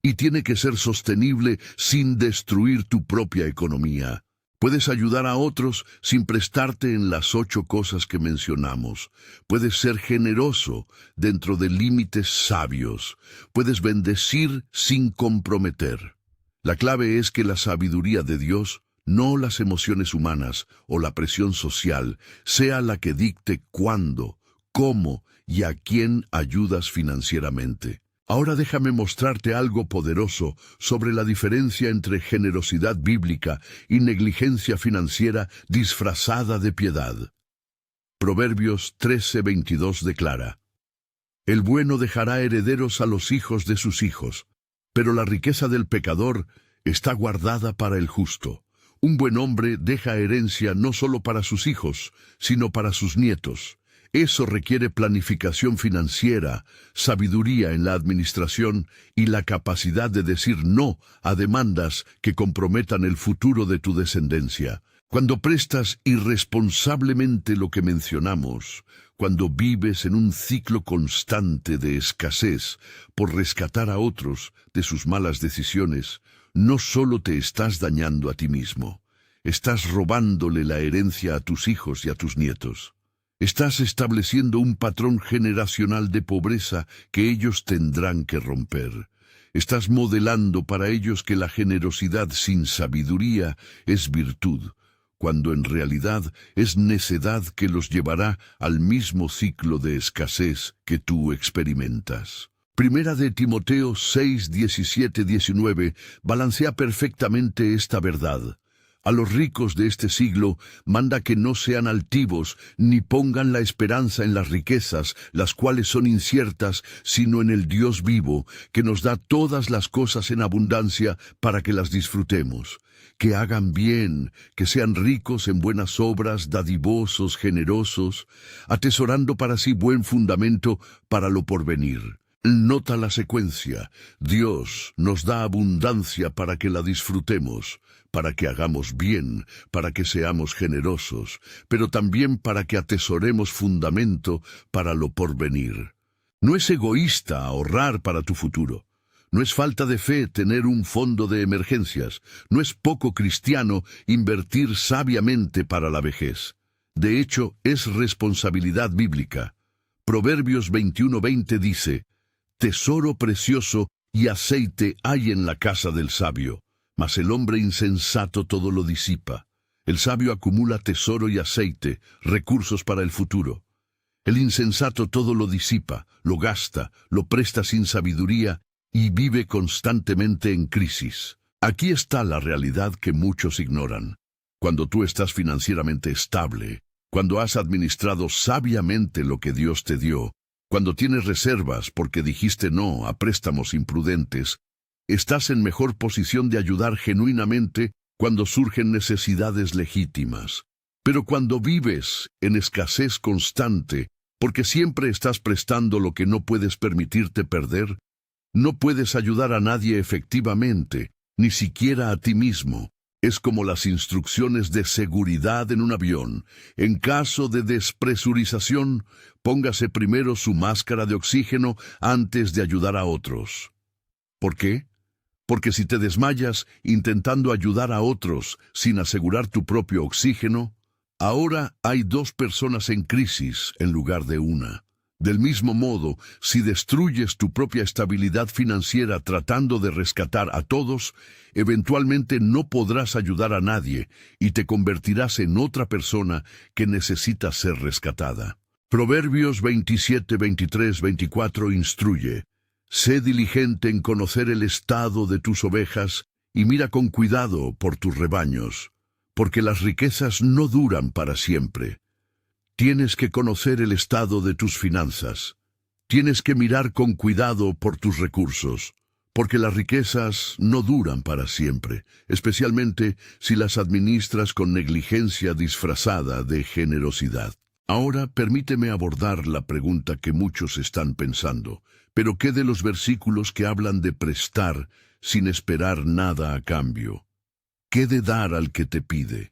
Y tiene que ser sostenible sin destruir tu propia economía. Puedes ayudar a otros sin prestarte en las 8 cosas que mencionamos. Puedes ser generoso dentro de límites sabios. Puedes bendecir sin comprometer. La clave es que la sabiduría de Dios no las emociones humanas o la presión social, sea la que dicte cuándo, cómo y a quién ayudas financieramente. Ahora déjame mostrarte algo poderoso sobre la diferencia entre generosidad bíblica y negligencia financiera disfrazada de piedad. Proverbios 13:22 declara: El bueno dejará herederos a los hijos de sus hijos, pero la riqueza del pecador está guardada para el justo. Un buen hombre deja herencia no solo para sus hijos, sino para sus nietos. Eso requiere planificación financiera, sabiduría en la administración y la capacidad de decir no a demandas que comprometan el futuro de tu descendencia. Cuando prestas irresponsablemente lo que mencionamos, cuando vives en un ciclo constante de escasez por rescatar a otros de sus malas decisiones, no solo te estás dañando a ti mismo, estás robándole la herencia a tus hijos y a tus nietos. Estás estableciendo un patrón generacional de pobreza que ellos tendrán que romper. Estás modelando para ellos que la generosidad sin sabiduría es virtud, cuando en realidad es necedad que los llevará al mismo ciclo de escasez que tú experimentas. Primera de Timoteo 6, 17, 19 balancea perfectamente esta verdad. A los ricos de este siglo manda que no sean altivos, ni pongan la esperanza en las riquezas, las cuales son inciertas, sino en el Dios vivo, que nos da todas las cosas en abundancia para que las disfrutemos. Que hagan bien, que sean ricos en buenas obras, dadivosos, generosos, atesorando para sí buen fundamento para lo porvenir. Nota la secuencia. Dios nos da abundancia para que la disfrutemos, para que hagamos bien, para que seamos generosos, pero también para que atesoremos fundamento para lo porvenir. No es egoísta ahorrar para tu futuro. No es falta de fe tener un fondo de emergencias. No es poco cristiano invertir sabiamente para la vejez. De hecho, es responsabilidad bíblica. Proverbios 21:20 dice: Tesoro precioso y aceite hay en la casa del sabio, mas el hombre insensato todo lo disipa. El sabio acumula tesoro y aceite, recursos para el futuro. El insensato todo lo disipa, lo gasta, lo presta sin sabiduría y vive constantemente en crisis. Aquí está la realidad que muchos ignoran. Cuando tú estás financieramente estable, cuando has administrado sabiamente lo que Dios te dio, cuando tienes reservas porque dijiste no a préstamos imprudentes, estás en mejor posición de ayudar genuinamente cuando surgen necesidades legítimas. Pero cuando vives en escasez constante, porque siempre estás prestando lo que no puedes permitirte perder, no puedes ayudar a nadie efectivamente, ni siquiera a ti mismo. Es como las instrucciones de seguridad en un avión. En caso de despresurización, póngase primero su máscara de oxígeno antes de ayudar a otros. ¿Por qué? Porque si te desmayas intentando ayudar a otros sin asegurar tu propio oxígeno, ahora hay 2 personas en crisis en lugar de una. Del mismo modo, si destruyes tu propia estabilidad financiera tratando de rescatar a todos, eventualmente no podrás ayudar a nadie y te convertirás en otra persona que necesita ser rescatada. Proverbios 27, 23, 24 instruye: Sé diligente en conocer el estado de tus ovejas y mira con cuidado por tus rebaños, porque las riquezas no duran para siempre. Tienes que conocer el estado de tus finanzas. Tienes que mirar con cuidado por tus recursos, porque las riquezas no duran para siempre, especialmente si las administras con negligencia disfrazada de generosidad. Ahora permíteme abordar la pregunta que muchos están pensando. ¿Pero qué de los versículos que hablan de prestar sin esperar nada a cambio? ¿Qué de dar al que te pide?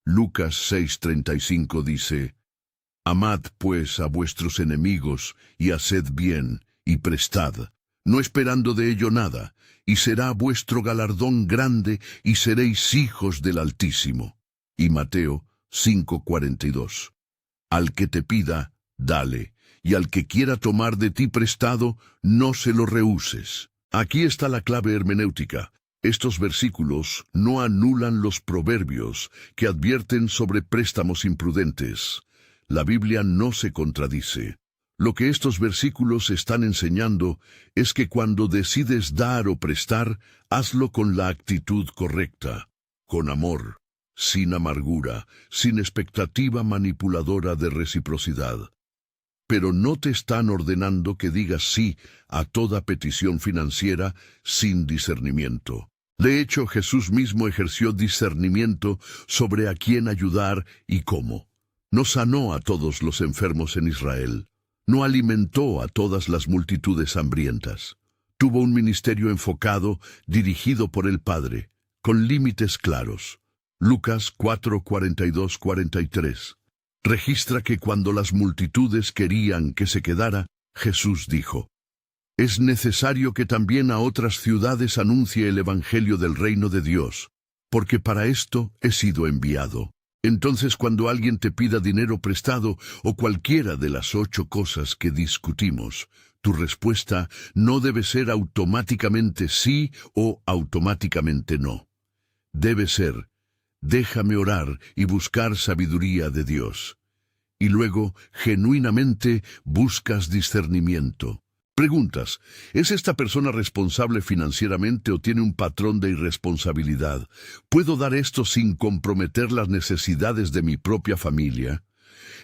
Lucas 6:35 dice: Amad pues a vuestros enemigos y haced bien y prestad, no esperando de ello nada, y será vuestro galardón grande y seréis hijos del Altísimo. Y Mateo 5:42. Al que te pida, dale, y al que quiera tomar de ti prestado, no se lo rehuses. Aquí está la clave hermenéutica. Estos versículos no anulan los proverbios que advierten sobre préstamos imprudentes. La Biblia no se contradice. Lo que estos versículos están enseñando es que cuando decides dar o prestar, hazlo con la actitud correcta, con amor, sin amargura, sin expectativa manipuladora de reciprocidad. Pero no te están ordenando que digas sí a toda petición financiera sin discernimiento. De hecho, Jesús mismo ejerció discernimiento sobre a quién ayudar y cómo. No sanó a todos los enfermos en Israel. No alimentó a todas las multitudes hambrientas. Tuvo un ministerio enfocado, dirigido por el Padre, con límites claros. Lucas 4:42-43. Registra que cuando las multitudes querían que se quedara, Jesús dijo: «Es necesario que también a otras ciudades anuncie el Evangelio del reino de Dios, porque para esto he sido enviado». Entonces, cuando alguien te pida dinero prestado o cualquiera de las 8 cosas que discutimos, tu respuesta no debe ser automáticamente sí o automáticamente no. Debe ser: déjame orar y buscar sabiduría de Dios. Y luego, genuinamente, buscas discernimiento. Preguntas: ¿es esta persona responsable financieramente o tiene un patrón de irresponsabilidad? ¿Puedo dar esto sin comprometer las necesidades de mi propia familia?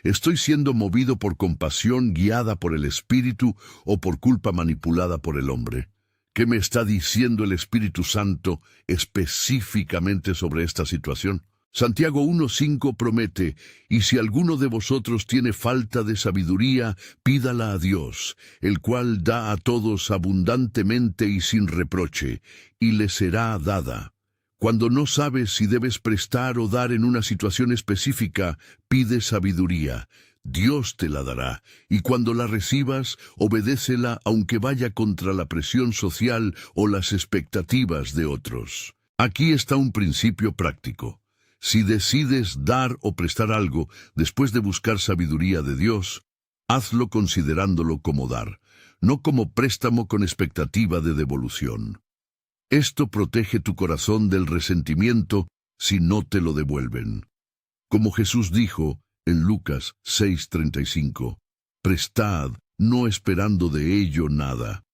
¿Estoy siendo movido por compasión guiada por el Espíritu o por culpa manipulada por el hombre? ¿Qué me está diciendo el Espíritu Santo específicamente sobre esta situación? Santiago 1:5 promete: «Y si alguno de vosotros tiene falta de sabiduría, pídala a Dios, el cual da a todos abundantemente y sin reproche, y le será dada». Cuando no sabes si debes prestar o dar en una situación específica, pide sabiduría. Dios te la dará, y cuando la recibas, obedécela aunque vaya contra la presión social o las expectativas de otros. Aquí está un principio práctico. Si decides dar o prestar algo después de buscar sabiduría de Dios, hazlo considerándolo como dar, no como préstamo con expectativa de devolución. Esto protege tu corazón del resentimiento si no te lo devuelven. Como Jesús dijo en Lucas 6:35, «Prestad, no esperando de ello nada».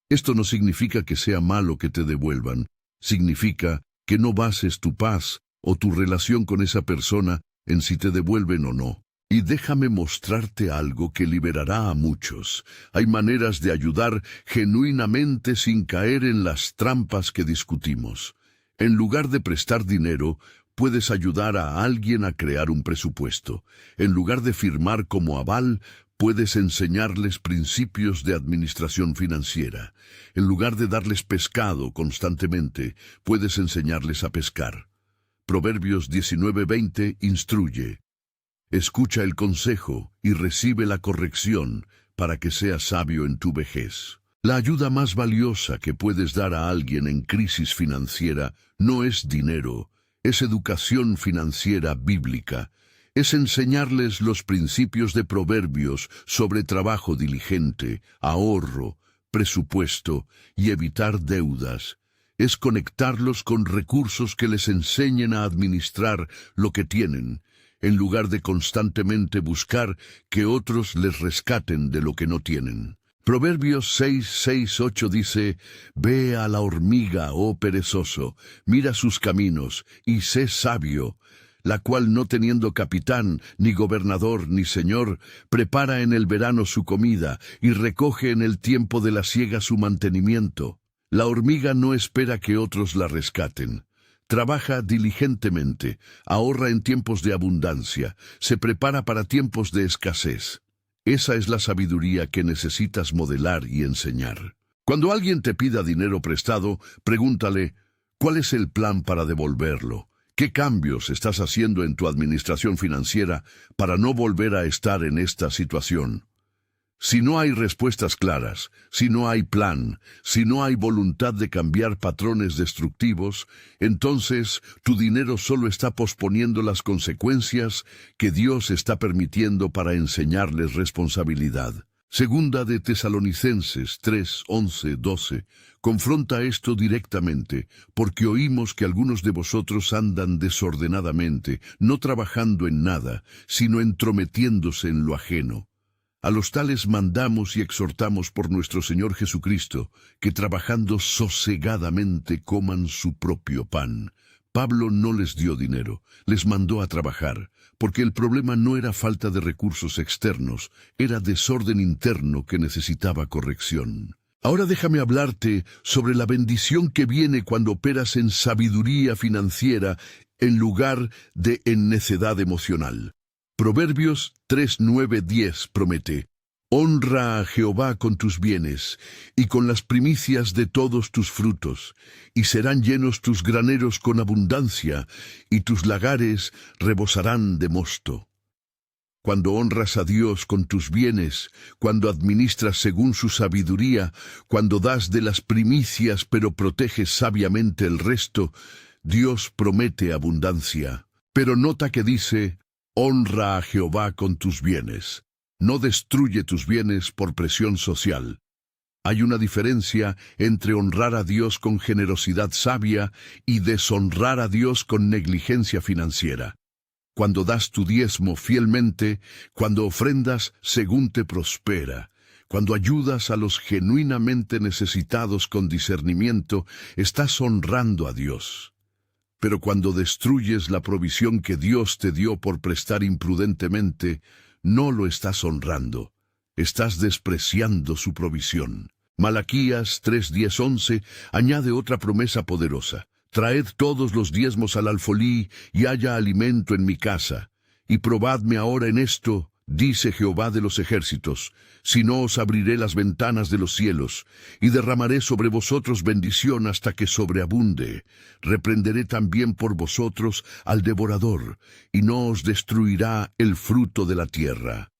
Esto no significa que sea malo que te devuelvan, significa que no bases tu paz o tu relación con esa persona en si te devuelven o no. Y déjame mostrarte algo que liberará a muchos. Hay maneras de ayudar genuinamente sin caer en las trampas que discutimos. En lugar de prestar dinero, puedes ayudar a alguien a crear un presupuesto. En lugar de firmar como aval, puedes enseñarles principios de administración financiera. En lugar de darles pescado constantemente, puedes enseñarles a pescar. Proverbios 19:20 instruye: «Escucha el consejo y recibe la corrección para que seas sabio en tu vejez». La ayuda más valiosa que puedes dar a alguien en crisis financiera no es dinero, es educación financiera bíblica. Es enseñarles los principios de Proverbios sobre trabajo diligente, ahorro, presupuesto y evitar deudas. Es conectarlos con recursos que les enseñen a administrar lo que tienen, en lugar de constantemente buscar que otros les rescaten de lo que no tienen. Proverbios 6:8 dice: «Ve a la hormiga, oh perezoso, mira sus caminos, y sé sabio, la cual no teniendo capitán, ni gobernador, ni señor, prepara en el verano su comida, y recoge en el tiempo de la siega su mantenimiento». La hormiga no espera que otros la rescaten. Trabaja diligentemente, ahorra en tiempos de abundancia, se prepara para tiempos de escasez. Esa es la sabiduría que necesitas modelar y enseñar. Cuando alguien te pida dinero prestado, pregúntale: ¿cuál es el plan para devolverlo? ¿Qué cambios estás haciendo en tu administración financiera para no volver a estar en esta situación? Si no hay respuestas claras, si no hay plan, si no hay voluntad de cambiar patrones destructivos, entonces tu dinero solo está posponiendo las consecuencias que Dios está permitiendo para enseñarles responsabilidad. Segunda de Tesalonicenses 3, 11, 12, confronta esto directamente, porque oímos que algunos de vosotros andan desordenadamente, no trabajando en nada, sino entrometiéndose en lo ajeno. A los tales mandamos y exhortamos por nuestro Señor Jesucristo, que trabajando sosegadamente coman su propio pan. Pablo no les dio dinero, les mandó a trabajar, porque el problema no era falta de recursos externos, era desorden interno que necesitaba corrección. Ahora déjame hablarte sobre la bendición que viene cuando operas en sabiduría financiera en lugar de en necedad emocional. Proverbios 3, 9, 10 promete: honra a Jehová con tus bienes y con las primicias de todos tus frutos, y serán llenos tus graneros con abundancia, y tus lagares rebosarán de mosto. Cuando honras a Dios con tus bienes, cuando administras según su sabiduría, cuando das de las primicias pero proteges sabiamente el resto, Dios promete abundancia. Pero nota que dice: honra a Jehová con tus bienes. No destruye tus bienes por presión social. Hay una diferencia entre honrar a Dios con generosidad sabia y deshonrar a Dios con negligencia financiera. Cuando das tu diezmo fielmente, cuando ofrendas según te prospera, cuando ayudas a los genuinamente necesitados con discernimiento, estás honrando a Dios. Pero cuando destruyes la provisión que Dios te dio por prestar imprudentemente, no lo estás honrando, estás despreciando su provisión. Malaquías 3, 10, 11 añade otra promesa poderosa: traed todos los diezmos al alfolí y haya alimento en mi casa. Y probadme ahora en esto, dice Jehová de los ejércitos, si no os abriré las ventanas de los cielos, y derramaré sobre vosotros bendición hasta que sobreabunde. Reprenderé también por vosotros al devorador, y no os destruirá el fruto de la tierra.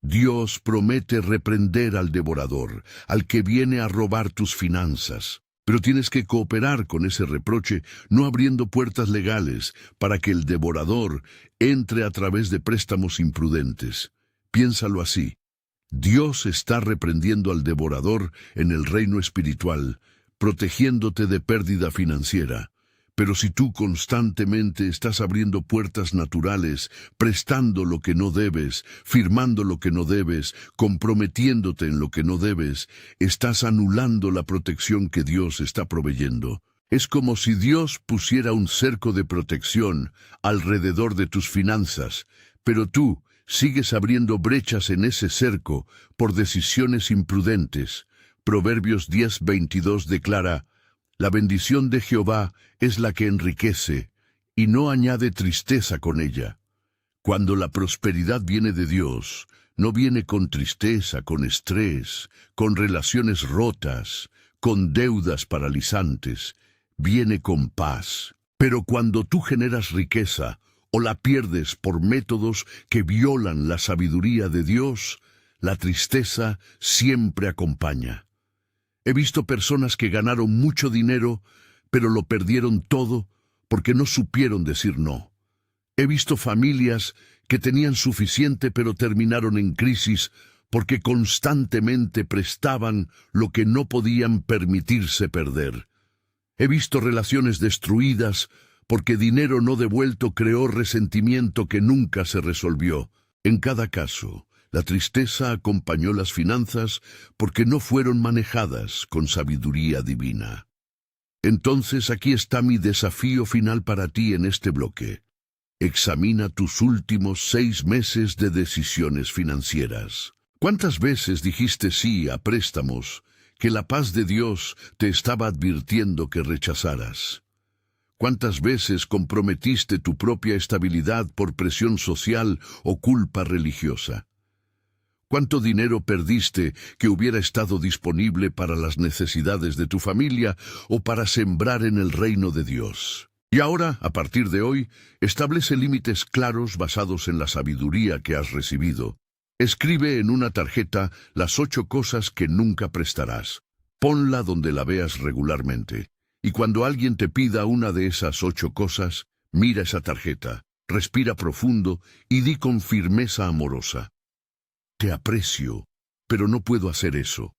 Dios promete reprender al devorador, al que viene a robar tus finanzas. Pero tienes que cooperar con ese reproche, no abriendo puertas legales para que el devorador entre a través de préstamos imprudentes. Piénsalo así: Dios está reprendiendo al devorador en el reino espiritual, protegiéndote de pérdida financiera. Pero si tú constantemente estás abriendo puertas naturales, prestando lo que no debes, firmando lo que no debes, comprometiéndote en lo que no debes, estás anulando la protección que Dios está proveyendo. Es como si Dios pusiera un cerco de protección alrededor de tus finanzas, pero tú sigues abriendo brechas en ese cerco por decisiones imprudentes. Proverbios 10:22 declara: la bendición de Jehová es la que enriquece, y no añade tristeza con ella. Cuando la prosperidad viene de Dios, no viene con tristeza, con estrés, con relaciones rotas, con deudas paralizantes, viene con paz. Pero cuando tú generas riqueza, o la pierdes por métodos que violan la sabiduría de Dios, la tristeza siempre acompaña. He visto personas que ganaron mucho dinero, pero lo perdieron todo porque no supieron decir no. He visto familias que tenían suficiente pero terminaron en crisis porque constantemente prestaban lo que no podían permitirse perder. He visto relaciones destruidas porque dinero no devuelto creó resentimiento que nunca se resolvió. En cada caso, la tristeza acompañó las finanzas porque no fueron manejadas con sabiduría divina. Entonces aquí está mi desafío final para ti en este bloque. Examina tus últimos 6 meses de decisiones financieras. ¿Cuántas veces dijiste sí a préstamos que la paz de Dios te estaba advirtiendo que rechazaras? ¿Cuántas veces comprometiste tu propia estabilidad por presión social o culpa religiosa? ¿Cuánto dinero perdiste que hubiera estado disponible para las necesidades de tu familia o para sembrar en el reino de Dios? Y ahora, a partir de hoy, establece límites claros basados en la sabiduría que has recibido. Escribe en una tarjeta las 8 cosas que nunca prestarás. Ponla donde la veas regularmente. Y cuando alguien te pida una de esas 8 cosas, mira esa tarjeta, respira profundo y di con firmeza amorosa: te aprecio, pero no puedo hacer eso.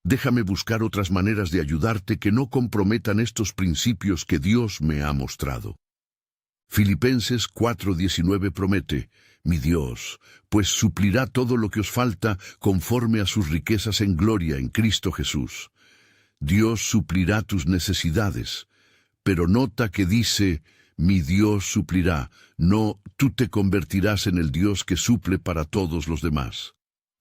Déjame buscar otras maneras de ayudarte que no comprometan estos principios que Dios me ha mostrado. Filipenses 4:19 promete: mi Dios, pues suplirá todo lo que os falta conforme a sus riquezas en gloria en Cristo Jesús. Dios suplirá tus necesidades, pero nota que dice: mi Dios suplirá, no tú te convertirás en el Dios que suple para todos los demás.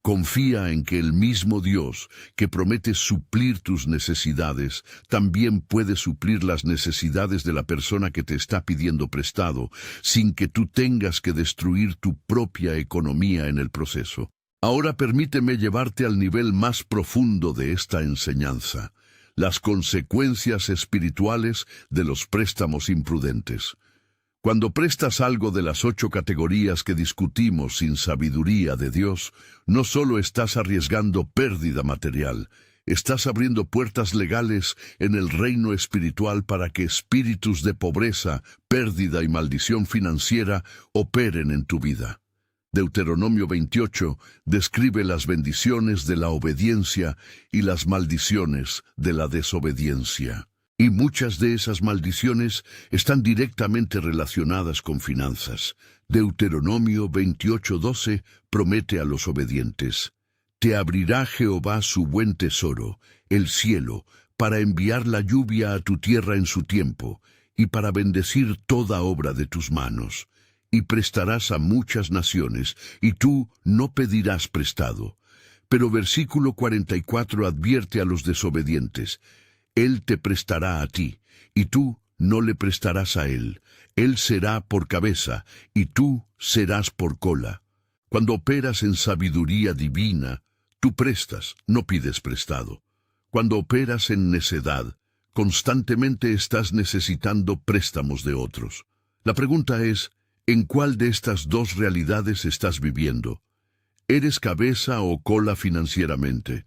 Confía en que el mismo Dios que promete suplir tus necesidades también puede suplir las necesidades de la persona que te está pidiendo prestado, sin que tú tengas que destruir tu propia economía en el proceso. Ahora permíteme llevarte al nivel más profundo de esta enseñanza: las consecuencias espirituales de los préstamos imprudentes. Cuando prestas algo de las 8 categorías que discutimos sin sabiduría de Dios, no solo estás arriesgando pérdida material, estás abriendo puertas legales en el reino espiritual para que espíritus de pobreza, pérdida y maldición financiera operen en tu vida. Deuteronomio 28 describe las bendiciones de la obediencia y las maldiciones de la desobediencia. Y muchas de esas maldiciones están directamente relacionadas con finanzas. Deuteronomio 28:12 promete a los obedientes: te abrirá Jehová su buen tesoro, el cielo, para enviar la lluvia a tu tierra en su tiempo, y para bendecir toda obra de tus manos. Y prestarás a muchas naciones, y tú no pedirás prestado. Pero versículo 44 advierte a los desobedientes: Él te prestará a ti, y tú no le prestarás a él. Él será por cabeza, y tú serás por cola. Cuando operas en sabiduría divina, tú prestas, no pides prestado. Cuando operas en necedad, constantemente estás necesitando préstamos de otros. La pregunta es: ¿en cuál de estas dos realidades estás viviendo? ¿Eres cabeza o cola financieramente?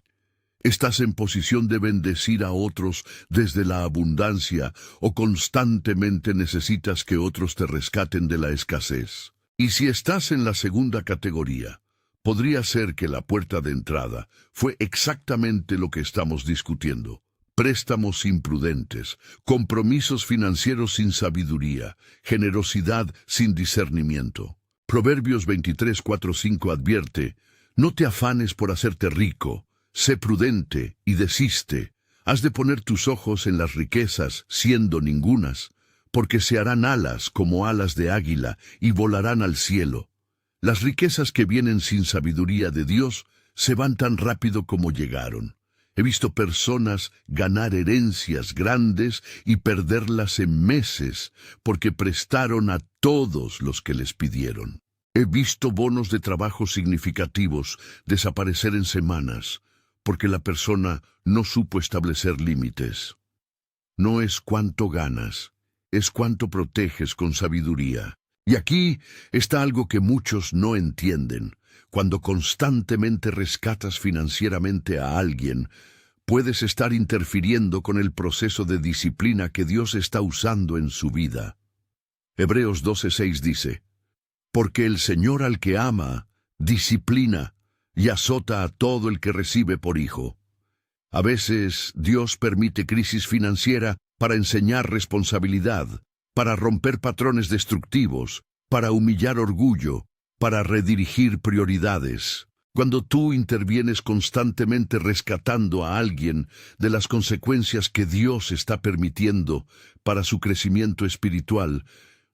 ¿Estás en posición de bendecir a otros desde la abundancia o constantemente necesitas que otros te rescaten de la escasez? Y si estás en la segunda categoría, podría ser que la puerta de entrada fue exactamente lo que estamos discutiendo: préstamos imprudentes, compromisos financieros sin sabiduría, generosidad sin discernimiento. Proverbios 23:4-5 advierte: no te afanes por hacerte rico, sé prudente y desiste. Has de poner tus ojos en las riquezas, siendo ningunas, porque se harán alas como alas de águila y volarán al cielo. Las riquezas que vienen sin sabiduría de Dios se van tan rápido como llegaron. He visto personas ganar herencias grandes y perderlas en meses porque prestaron a todos los que les pidieron. He visto bonos de trabajo significativos desaparecer en semanas porque la persona no supo establecer límites. No es cuánto ganas, es cuánto proteges con sabiduría. Y aquí está algo que muchos no entienden. Cuando constantemente rescatas financieramente a alguien, puedes estar interfiriendo con el proceso de disciplina que Dios está usando en su vida. Hebreos 12:6 dice: porque el Señor al que ama, disciplina y azota a todo el que recibe por hijo. A veces Dios permite crisis financiera para enseñar responsabilidad, para romper patrones destructivos, para humillar orgullo, para redirigir prioridades. Cuando tú intervienes constantemente rescatando a alguien de las consecuencias que Dios está permitiendo para su crecimiento espiritual,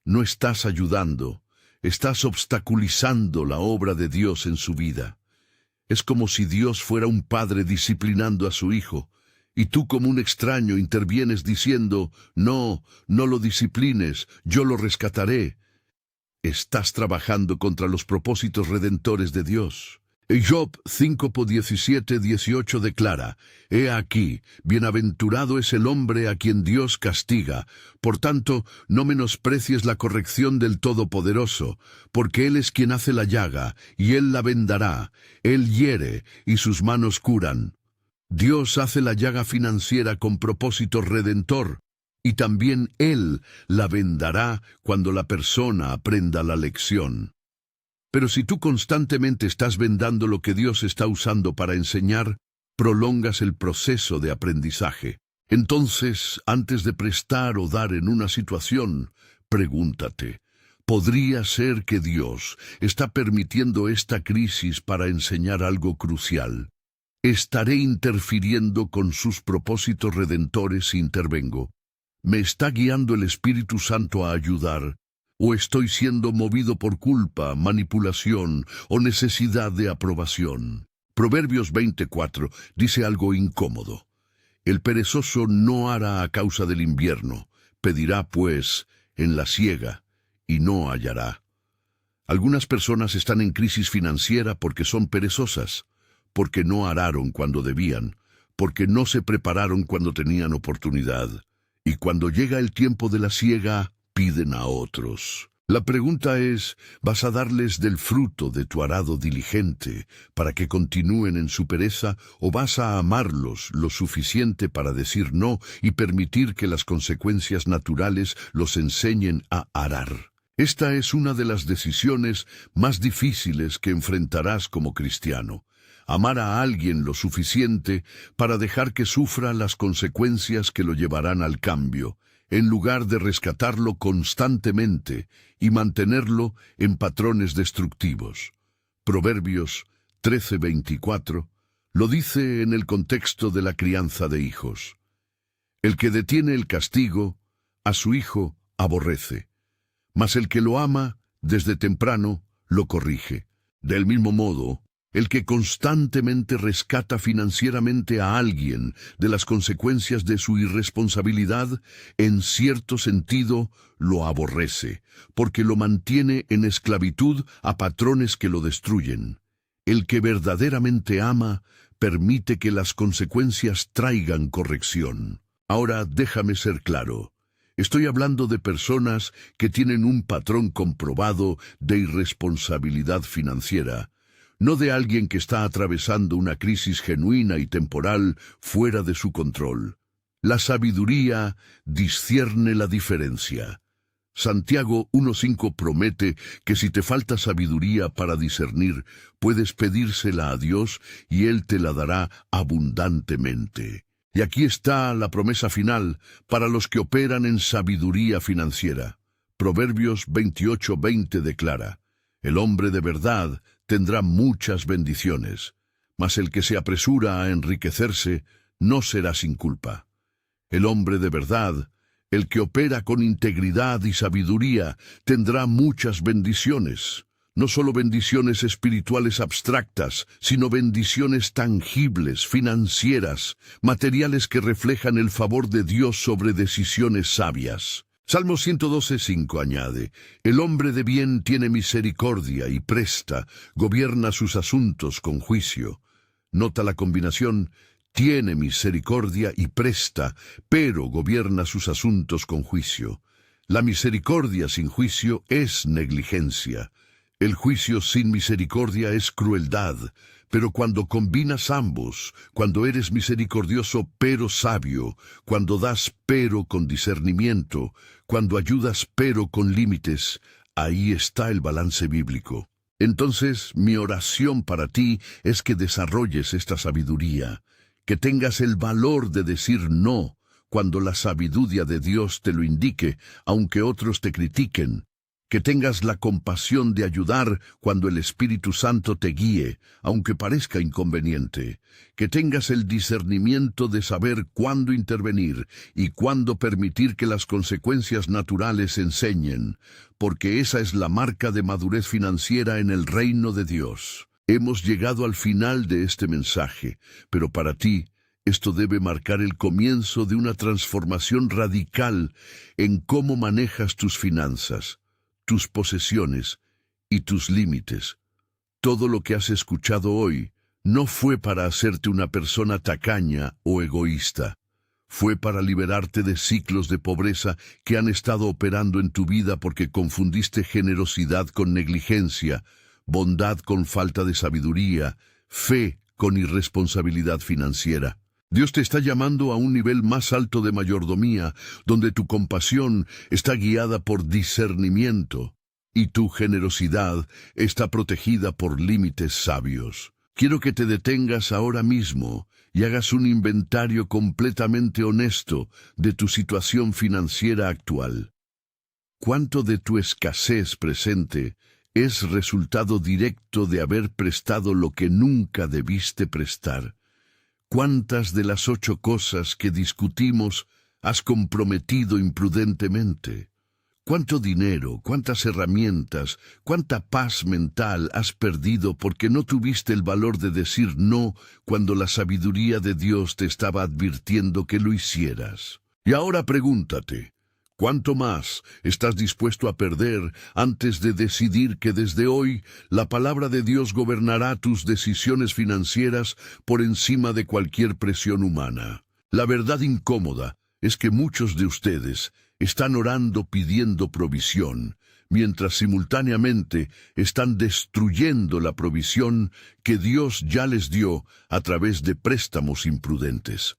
no estás ayudando, estás obstaculizando la obra de Dios en su vida. Es como si Dios fuera un padre disciplinando a su hijo, y tú como un extraño intervienes diciendo: no, no lo disciplines, yo lo rescataré. Estás trabajando contra los propósitos redentores de Dios. Job 5:17-18 declara: he aquí, bienaventurado es el hombre a quien Dios castiga. Por tanto, no menosprecies la corrección del Todopoderoso, porque Él es quien hace la llaga, y Él la vendará. Él hiere, y sus manos curan. Dios hace la llaga financiera con propósito redentor, y también Él la vendará cuando la persona aprenda la lección. Pero si tú constantemente estás vendando lo que Dios está usando para enseñar, prolongas el proceso de aprendizaje. Entonces, antes de prestar o dar en una situación, pregúntate, ¿podría ser que Dios está permitiendo esta crisis para enseñar algo crucial? ¿Estaré interfiriendo con sus propósitos redentores si intervengo? ¿Me está guiando el Espíritu Santo a ayudar? ¿O estoy siendo movido por culpa, manipulación o necesidad de aprobación? Proverbios 24 dice algo incómodo. El perezoso no hará a causa del invierno, pedirá pues en la siega y no hallará. Algunas personas están en crisis financiera porque son perezosas, porque no araron cuando debían, porque no se prepararon cuando tenían oportunidad, y cuando llega el tiempo de la siega, piden a otros. La pregunta es, ¿vas a darles del fruto de tu arado diligente para que continúen en su pereza, o vas a amarlos lo suficiente para decir no y permitir que las consecuencias naturales los enseñen a arar? Esta es una de las decisiones más difíciles que enfrentarás como cristiano. Amar a alguien lo suficiente para dejar que sufra las consecuencias que lo llevarán al cambio, en lugar de rescatarlo constantemente y mantenerlo en patrones destructivos. Proverbios 13:24 lo dice en el contexto de la crianza de hijos. El que detiene el castigo, a su hijo aborrece, mas el que lo ama, desde temprano, lo corrige. Del mismo modo, el que constantemente rescata financieramente a alguien de las consecuencias de su irresponsabilidad, en cierto sentido lo aborrece, porque lo mantiene en esclavitud a patrones que lo destruyen. El que verdaderamente ama, permite que las consecuencias traigan corrección. Ahora déjame ser claro. Estoy hablando de personas que tienen un patrón comprobado de irresponsabilidad financiera, no de alguien que está atravesando una crisis genuina y temporal fuera de su control. La sabiduría discierne la diferencia. Santiago 1:5 promete que si te falta sabiduría para discernir, puedes pedírsela a Dios y Él te la dará abundantemente. Y aquí está la promesa final para los que operan en sabiduría financiera. Proverbios 28:20 declara, el hombre de verdad tendrá muchas bendiciones, mas el que se apresura a enriquecerse no será sin culpa. El hombre de verdad, el que opera con integridad y sabiduría, tendrá muchas bendiciones. No solo bendiciones espirituales abstractas, sino bendiciones tangibles, financieras, materiales que reflejan el favor de Dios sobre decisiones sabias. Salmo 112:5 añade, el hombre de bien tiene misericordia y presta, gobierna sus asuntos con juicio. Nota la combinación, tiene misericordia y presta, pero gobierna sus asuntos con juicio. La misericordia sin juicio es negligencia. El juicio sin misericordia es crueldad, pero cuando combinas ambos, cuando eres misericordioso pero sabio, cuando das pero con discernimiento, cuando ayudas pero con límites, ahí está el balance bíblico. Entonces, mi oración para ti es que desarrolles esta sabiduría, que tengas el valor de decir no cuando la sabiduría de Dios te lo indique, aunque otros te critiquen, que tengas la compasión de ayudar cuando el Espíritu Santo te guíe, aunque parezca inconveniente, que tengas el discernimiento de saber cuándo intervenir y cuándo permitir que las consecuencias naturales enseñen, porque esa es la marca de madurez financiera en el reino de Dios. Hemos llegado al final de este mensaje, pero para ti, esto debe marcar el comienzo de una transformación radical en cómo manejas tus finanzas, tus posesiones y tus límites. Todo lo que has escuchado hoy no fue para hacerte una persona tacaña o egoísta. Fue para liberarte de ciclos de pobreza que han estado operando en tu vida porque confundiste generosidad con negligencia, bondad con falta de sabiduría, fe con irresponsabilidad financiera. Dios te está llamando a un nivel más alto de mayordomía, donde tu compasión está guiada por discernimiento y tu generosidad está protegida por límites sabios. Quiero que te detengas ahora mismo y hagas un inventario completamente honesto de tu situación financiera actual. ¿Cuánto de tu escasez presente es resultado directo de haber prestado lo que nunca debiste prestar? ¿Cuántas de las 8 cosas que discutimos has comprometido imprudentemente? ¿Cuánto dinero, cuántas herramientas, cuánta paz mental has perdido porque no tuviste el valor de decir no cuando la sabiduría de Dios te estaba advirtiendo que lo hicieras? Y ahora pregúntate, ¿cuánto más estás dispuesto a perder antes de decidir que desde hoy la palabra de Dios gobernará tus decisiones financieras por encima de cualquier presión humana? La verdad incómoda es que muchos de ustedes están orando pidiendo provisión, mientras simultáneamente están destruyendo la provisión que Dios ya les dio a través de préstamos imprudentes.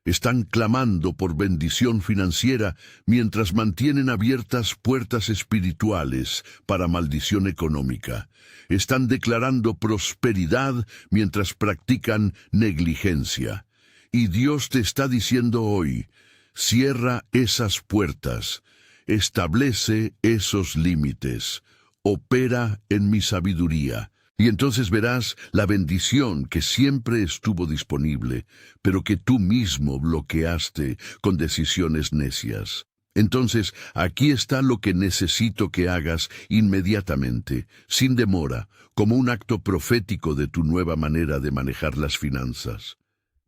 Están clamando por bendición financiera mientras mantienen abiertas puertas espirituales para maldición económica. Están declarando prosperidad mientras practican negligencia. Y Dios te está diciendo hoy: cierra esas puertas, establece esos límites, opera en mi sabiduría. Y entonces verás la bendición que siempre estuvo disponible, pero que tú mismo bloqueaste con decisiones necias. Entonces, aquí está lo que necesito que hagas inmediatamente, sin demora, como un acto profético de tu nueva manera de manejar las finanzas.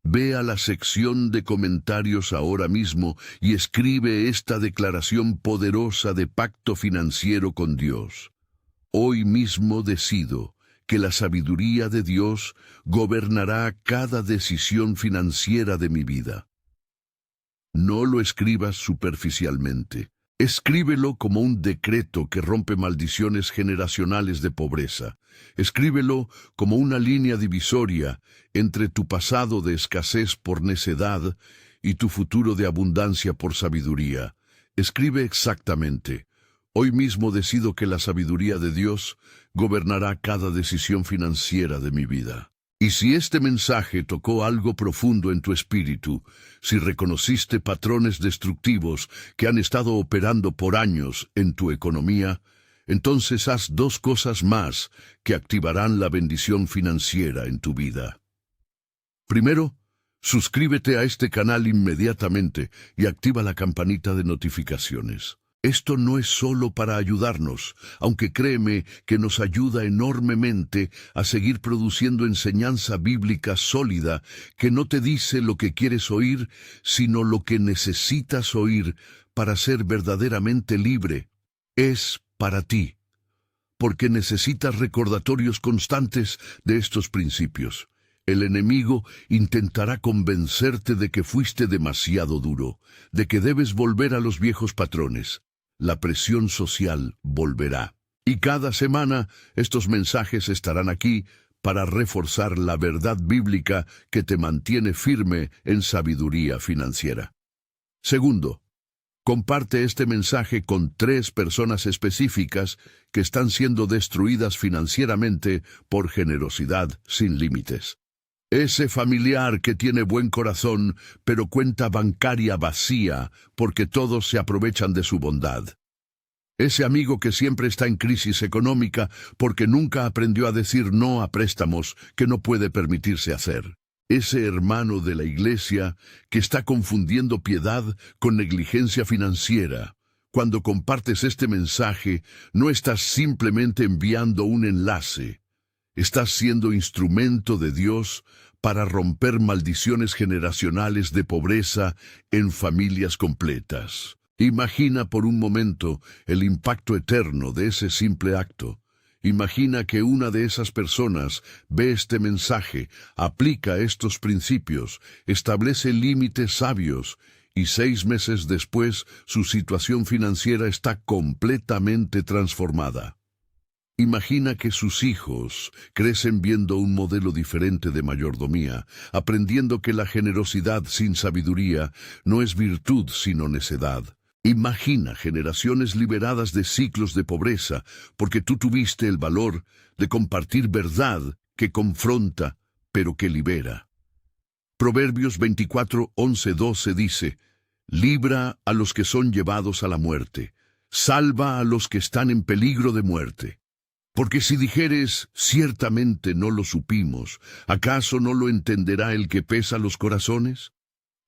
Ve a la sección de comentarios ahora mismo y escribe esta declaración poderosa de pacto financiero con Dios. Hoy mismo decido que la sabiduría de Dios gobernará cada decisión financiera de mi vida. No lo escribas superficialmente. Escríbelo como un decreto que rompe maldiciones generacionales de pobreza. Escríbelo como una línea divisoria entre tu pasado de escasez por necedad y tu futuro de abundancia por sabiduría. Escribe exactamente: hoy mismo decido que la sabiduría de Dios gobernará cada decisión financiera de mi vida. Y si este mensaje tocó algo profundo en tu espíritu, si reconociste patrones destructivos que han estado operando por años en tu economía, entonces haz 2 cosas más que activarán la bendición financiera en tu vida. Primero, suscríbete a este canal inmediatamente y activa la campanita de notificaciones. Esto no es solo para ayudarnos, aunque créeme que nos ayuda enormemente a seguir produciendo enseñanza bíblica sólida que no te dice lo que quieres oír, sino lo que necesitas oír para ser verdaderamente libre. Es para ti, porque necesitas recordatorios constantes de estos principios. El enemigo intentará convencerte de que fuiste demasiado duro, de que debes volver a los viejos patrones. La presión social volverá. Y cada semana estos mensajes estarán aquí para reforzar la verdad bíblica que te mantiene firme en sabiduría financiera. Segundo, comparte este mensaje con 3 personas específicas que están siendo destruidas financieramente por generosidad sin límites. Ese familiar que tiene buen corazón, pero cuenta bancaria vacía porque todos se aprovechan de su bondad. Ese amigo que siempre está en crisis económica porque nunca aprendió a decir no a préstamos que no puede permitirse hacer. Ese hermano de la iglesia que está confundiendo piedad con negligencia financiera. Cuando compartes este mensaje, no estás simplemente enviando un enlace. Estás siendo instrumento de Dios para romper maldiciones generacionales de pobreza en familias completas. Imagina por un momento el impacto eterno de ese simple acto. Imagina que una de esas personas ve este mensaje, aplica estos principios, establece límites sabios, y 6 meses después su situación financiera está completamente transformada. Imagina que sus hijos crecen viendo un modelo diferente de mayordomía, aprendiendo que la generosidad sin sabiduría no es virtud sino necedad. Imagina generaciones liberadas de ciclos de pobreza, porque tú tuviste el valor de compartir verdad que confronta, pero que libera. Proverbios 24, 11, 12 dice, libra a los que son llevados a la muerte, salva a los que están en peligro de muerte. Porque si dijeres, ciertamente no lo supimos, ¿acaso no lo entenderá el que pesa los corazones?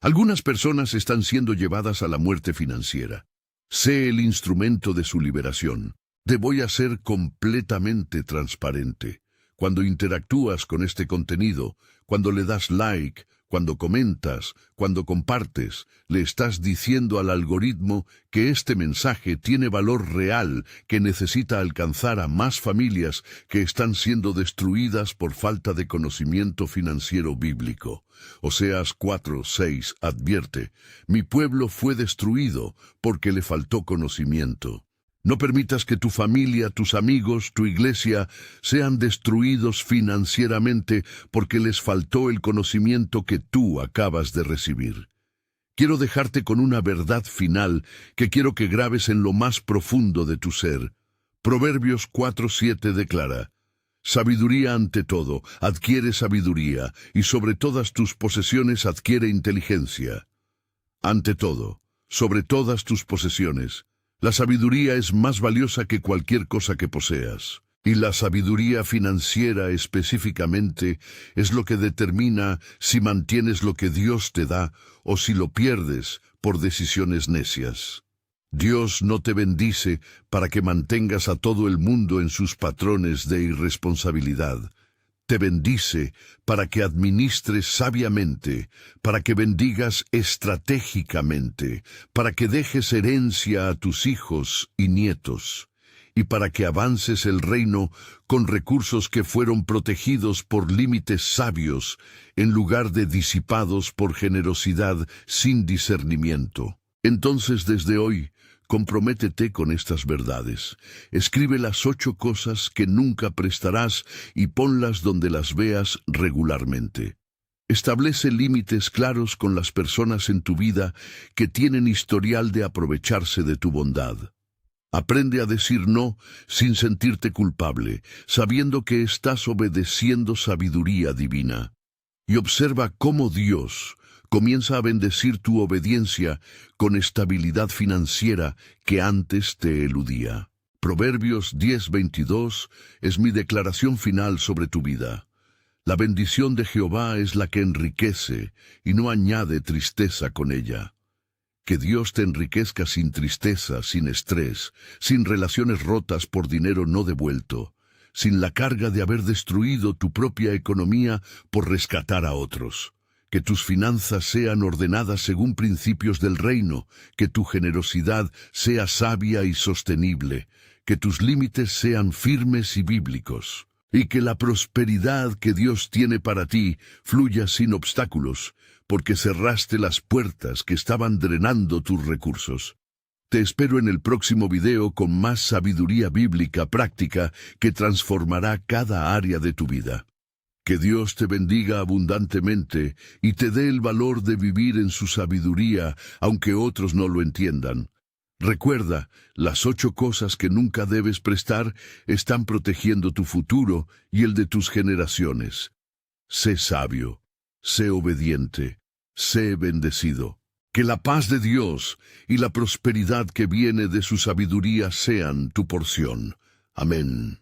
Algunas personas están siendo llevadas a la muerte financiera. Sé el instrumento de su liberación. Te voy a ser completamente transparente. Cuando interactúas con este contenido, cuando le das like, cuando comentas, cuando compartes, le estás diciendo al algoritmo que este mensaje tiene valor real, que necesita alcanzar a más familias que están siendo destruidas por falta de conocimiento financiero bíblico. Oseas 4:6 advierte, mi pueblo fue destruido porque le faltó conocimiento. No permitas que tu familia, tus amigos, tu iglesia sean destruidos financieramente porque les faltó el conocimiento que tú acabas de recibir. Quiero dejarte con una verdad final que quiero que grabes en lo más profundo de tu ser. Proverbios 4:7 declara, sabiduría ante todo, adquiere sabiduría, y sobre todas tus posesiones adquiere inteligencia. Ante todo, sobre todas tus posesiones, la sabiduría es más valiosa que cualquier cosa que poseas. Y la sabiduría financiera específicamente es lo que determina si mantienes lo que Dios te da o si lo pierdes por decisiones necias. Dios no te bendice para que mantengas a todo el mundo en sus patrones de irresponsabilidad. Te bendice para que administres sabiamente, para que bendigas estratégicamente, para que dejes herencia a tus hijos y nietos, y para que avances el reino con recursos que fueron protegidos por límites sabios, en lugar de disipados por generosidad sin discernimiento. Entonces, desde hoy, comprométete con estas verdades. Escribe las 8 cosas que nunca prestarás y ponlas donde las veas regularmente. Establece límites claros con las personas en tu vida que tienen historial de aprovecharse de tu bondad. Aprende a decir no sin sentirte culpable, sabiendo que estás obedeciendo sabiduría divina. Y observa cómo Dios comienza a bendecir tu obediencia con estabilidad financiera que antes te eludía. Proverbios 10:22 es mi declaración final sobre tu vida. La bendición de Jehová es la que enriquece y no añade tristeza con ella. Que Dios te enriquezca sin tristeza, sin estrés, sin relaciones rotas por dinero no devuelto, sin la carga de haber destruido tu propia economía por rescatar a otros. Que tus finanzas sean ordenadas según principios del reino, que tu generosidad sea sabia y sostenible, que tus límites sean firmes y bíblicos, y que la prosperidad que Dios tiene para ti fluya sin obstáculos, porque cerraste las puertas que estaban drenando tus recursos. Te espero en el próximo video con más sabiduría bíblica práctica que transformará cada área de tu vida. Que Dios te bendiga abundantemente y te dé el valor de vivir en su sabiduría, aunque otros no lo entiendan. Recuerda, las 8 cosas que nunca debes prestar están protegiendo tu futuro y el de tus generaciones. Sé sabio, sé obediente, sé bendecido. Que la paz de Dios y la prosperidad que viene de su sabiduría sean tu porción. Amén.